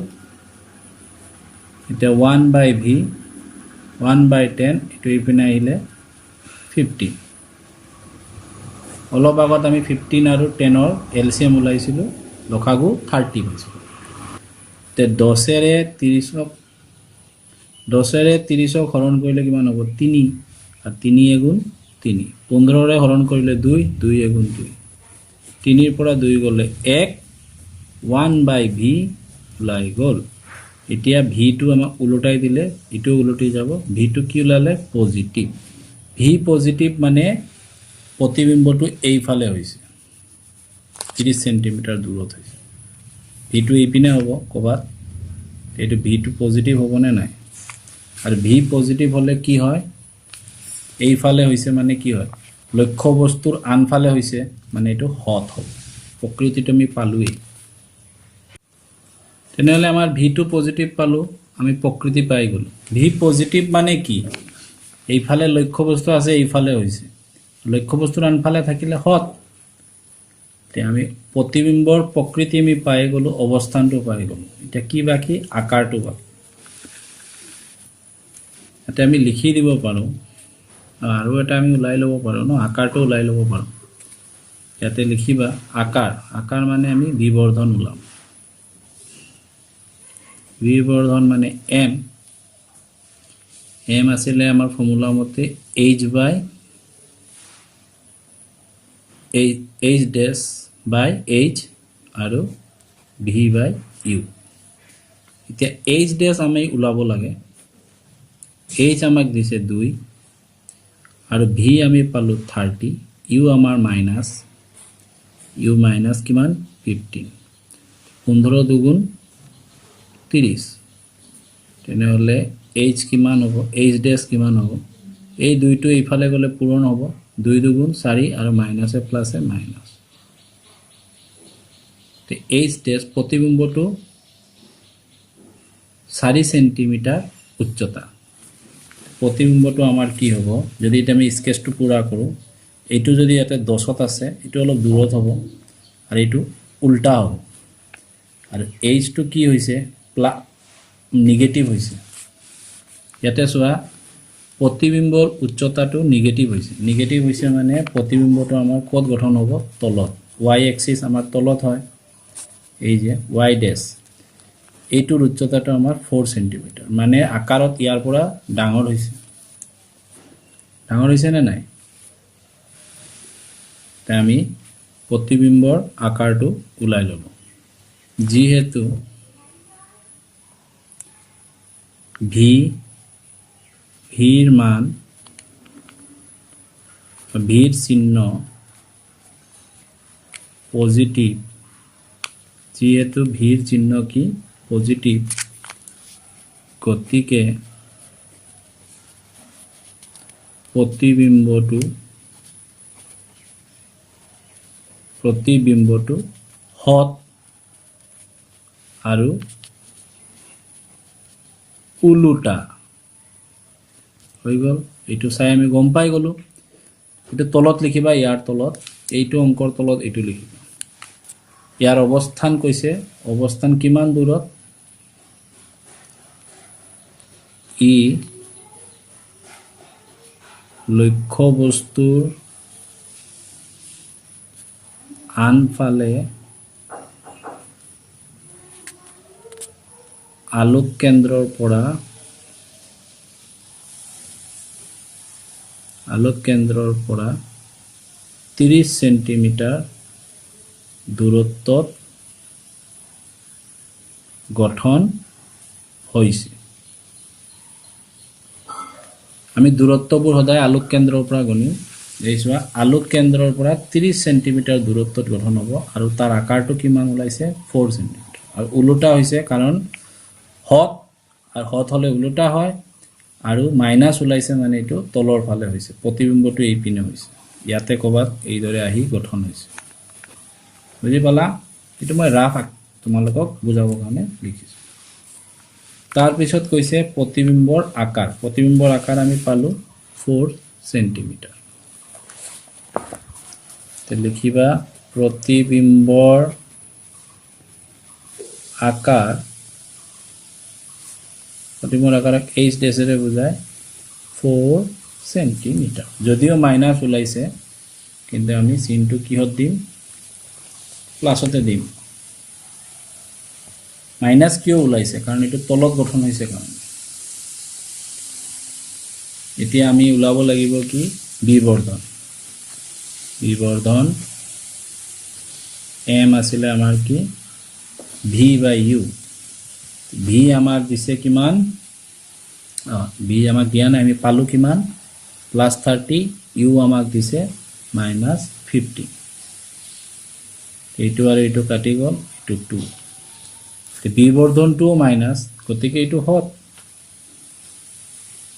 এটা 1/v 1/10 এটো ইপিনে আহিলে 15 অলপ আগত আমি 15 আৰু 10 ৰ এলসিএম উলাইছিলো লখাগু 30 পাইছিলো তে 10 ৰে 30 হৰণ কৰিলে কিমান হ'ব 3 আৰু 3 এগুণ 3 15 ৰে হৰণ কৰিলে 2 2 এগুণ 2 3 ৰ পৰা 2 গলে 1 1/v ওলাই গল এতিয়া v টো আমাক উলটাই দিলে ইটো উলটি যাব v টো কি ওলালে পজিটিভ v পজিটিভ মানে প্ৰতিবিম্বটো এইফালে হৈছে 30 সেন্টিমিটাৰ দূৰত হৈছে v টো এইপিনে হ'ব কবাত এটো v টো পজিটিভ হ'ব নে নাই আৰু v পজিটিভ হলে কি হয় এইফালে হৈছে মানে কি হয় লক্ষ্য বস্তুৰ আনফালে হৈছে মানে এটো হট হ'ব প্ৰকৃতিটো আমি পালোই তেনেহলে আমাৰ v টো পজিটিভ পালো আমি প্ৰকৃতি পাই গলো v পজিটিভ মানে কি এইফালে লক্ষ্য বস্তু আছে এইফালে হৈছে লক্ষ্য বস্তুৰ আনফালে থাকিলে হট তে আমি প্ৰতিবিম্বৰ প্ৰকৃতি আমি পাই গলো অৱস্থানটো পাই গলো এটা কি বাকি আকাৰটো বাকি এটা আমি লিখি দিব পাৰো আৰু এটা আমি উলাই লব পাৰো ন আকাৰটো উলাই লব পাৰো ইয়াতে লিখিবা আকাৰ মানে আমি বিবৰ্ধন উলাম বিবৰ্ধন মানে m আছিলে আমাৰ ফৰ্মুলা মতে h dash by h আৰু v by u এতিয়া h dash আমি উলাব লাগে h আমাক দিছে 2 আৰু v আমি পালো 30 u আমাৰ মাইনাস কিমান 15 15 দুগুণ 30 তেনেহলে h কিমান হ'ব h dash কিমান হ'ব এই দুইটো ইফালে গলে পূৰণ হ'ব 2 দুগুণ 4 আৰু মাইনাসে প্লাসে মাইনাস তে h dash প্ৰতিবিম্বটো 4 সেন্টিমিটাৰ উচ্চতা প্ৰতিবিম্বটো আমাৰ কি হ'ব যদি এটা আমি স্কেচটো পুৰা কৰো এইটো যদি এটা 10ত আছে এটো অলপ দূৰত হ'ব আৰু এইটো উল্টা হ'ব আৰু h টো কি হৈছে নিগেটিভ হৈছে ইয়াতে সোয়া প্ৰতিবিম্বৰ উচ্চতাটো নিগেটিভ হৈছে মানে প্ৰতিবিম্বটো আমাৰ কোড গঠন হ'ব তলত y axis আমাৰ তলত হয় এই যে y dash এইটোৰ উচ্চতাটো আমাৰ 4 সেন্টিমিটাৰ মানে আকাৰত ইয়াৰ পৰা ডাঙৰ হৈছে নে নাই তা আমি প্ৰতিবিম্বৰ আকাৰটো উলাই ললো যিহেতু ভিৰ মান ভিৰ চিহ্ন পজিটিভ যেহেতু ভিৰ চিহ্ন কি পজিটিভ গতিকে প্ৰতিবিম্বটো হট আৰু উলুটা হৈ গল এইটো চাই আমি গম পাই গলো এটা তলত লিখিবা ইয়াৰ তলত এইটো অংকৰ তলত এইটো লিখিবা ইয়াৰ অৱস্থান কৈছে অৱস্থান কিমান দূৰত ই লক্ষ্য বস্তুৰ আনফালে আলোক কেন্দ্ৰৰ পৰা 30 সেন্টিমিটাৰ দূৰত্বত গঠন হৈছে। আমি দূৰত্ববোৰ সদায় আলোক কেন্দ্ৰৰ পৰা গণিম। এই চোৱা আলোক কেন্দ্ৰৰ পৰা 30 সেন্টিমিটাৰ দূৰত্বত গঠন হ'ব আৰু তাৰ আকাৰটো কিমান ওলাইছে 4 সেন্টিমিটাৰ। আৰু উল্টা হৈছে কাৰণ হট আৰু হট হলে উল্টা হয় আৰু মাইনাস ওলাইছে মানে এইটো তলৰ ফালে হৈছে, প্ৰতিবিম্বটো এই পিনে হৈছে, ইয়াতে ক'বাত এইদৰে আহি গঠন হৈছে। বুজি পালা? এইটো মই ৰাফ তোমালোকক বুজাবৰ কাৰণে লিখিছোঁ। তাৰপিছত কৈছে প্ৰতিবিম্বৰ আকাৰ। প্ৰতিবিম্বৰ আকাৰ আমি পালো 4 সেন্টিমিটাৰ। তে লিখিবা প্ৰতিবিম্বৰ আকাৰ, প্ৰতিবিম্বৰ আকাৰক h ডেশেৰে বুজায় 4 সেন্টিমিটাৰ। যদিও মাইনাস ওলাইছে কিন্তু আমি চিনটো কিহত দিম? প্লাছতে দিম। মাইনাস কিয় ওলাইছে? কাৰণ এইটো তলত গঠন হৈছে কাৰণে। এতিয়া আমি ওলাব লাগিব কি? বিবৰ্ধন। বিবৰ্ধন m আছিলে আমাৰ কি? v বাই u। v আমাক দিছে কিমান? v আমাক দিয়া নাই, আমি পালো কিমান? +30। u আমাক দিছে -50। এইটো আৰু এইটো কাটি গ'ল, এইটো 2। বিবৰ্ধনটো মাইনাস, গতিকে এইটো হট।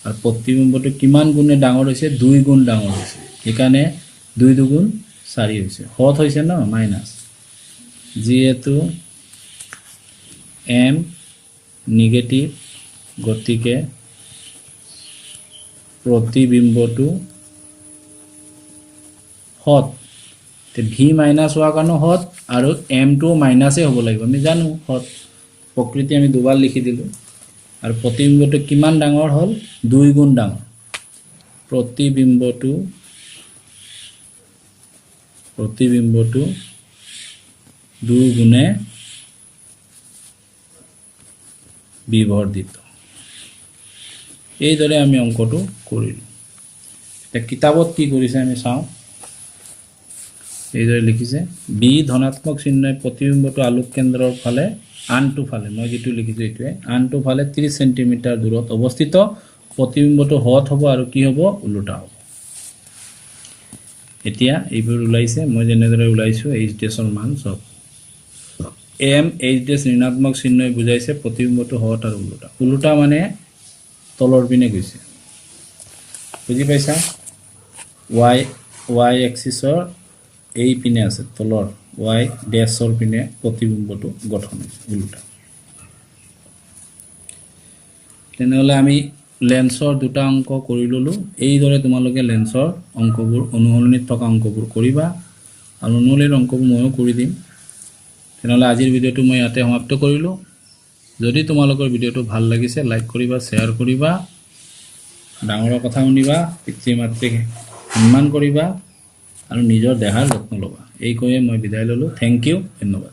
আৰু প্ৰতিবিম্বটো কিমান গুণে ডাঙৰ হৈছে? 2 গুণ ডাঙৰ হৈছে। সেইকাৰণে 2 2 4 হৈছে। হট হৈছে ন মাইনাস। যিহেতু m নিগেটিভ, গতিকে প্ৰতিবিম্বটো হট। ভি মাইনাস হোৱাৰ কাৰণে হট আৰু m2 মাইনাসে হ'ব লাগিব। আমি জানো হট, প্ৰকৃতি আমি দুবাৰ লিখি দিলোঁ। আৰু প্ৰতিবিম্বটো কিমান ডাঙৰ হ'ল? 2 গুণ ডাঙৰ। প্ৰতিবিম্বটো 2 গুণে বিবৰ্ধিত। এইদৰে আমি অংকটো কৰিলোঁ। এতিয়া কিতাপত কি কৰিছে আমি চাওঁ। এইদৰে লিখিছে বি ধনাত্মক চিহ্নই প্ৰতিবিম্বটো আলোক কেন্দ্ৰৰ ফালে আনটো ফালে, মই যেটো লিখিছো এইটোৱে, আনটো ফালে 30 সেন্টিমিটাৰ দূৰত অৱস্থিত। প্ৰতিবিম্বটো হট হ'ব আৰু কি হ'ব? উল্টা হ'ব। এতিয়া এইবোৰ ওলাইছে, মই যেনেদৰে ওলাইছো h ডেশৰ মান সব। m h ডেশ ঋণাত্মক চিহ্নই বুজাইছে প্ৰতিবিম্বটো হট আৰু উল্টা। উল্টা মানে তলৰ পিনে গৈছে। বুজি পাইছা? y এক্সিসৰ এই পিনে আছে তলৰ, y ডেশৰ পিনে প্ৰতিবিম্বটো গঠন হৈছে উল্টা। তেনেহলে আমি লেন্সৰ দুটা অংক কৰি ললো। এইদৰে তোমালোকে লেন্সৰ অংকবোৰ অনুশীলনীত থকা অংকবোৰ কৰিবা আৰু অনুশীলনীৰ অংকবোৰ ময়ো কৰি দিম। তেনেহলে আজিৰ ভিডিঅ'টো মই ইয়াতে সমাপ্ত কৰিলো। যদি তোমালোকৰ ভিডিঅ'টো ভাল লাগিছে লাইক কৰিবা, শ্বেয়াৰ কৰিবা, ডাঙৰৰ কথা শুনিবা, পিতৃ মাতৃক সন্মান কৰিবা আৰু নিজৰ দেহাৰ যত্ন ল'বা। এই কৈয়ে মই বিদায় ললো। থেংক ইউ, ধন্যবাদ।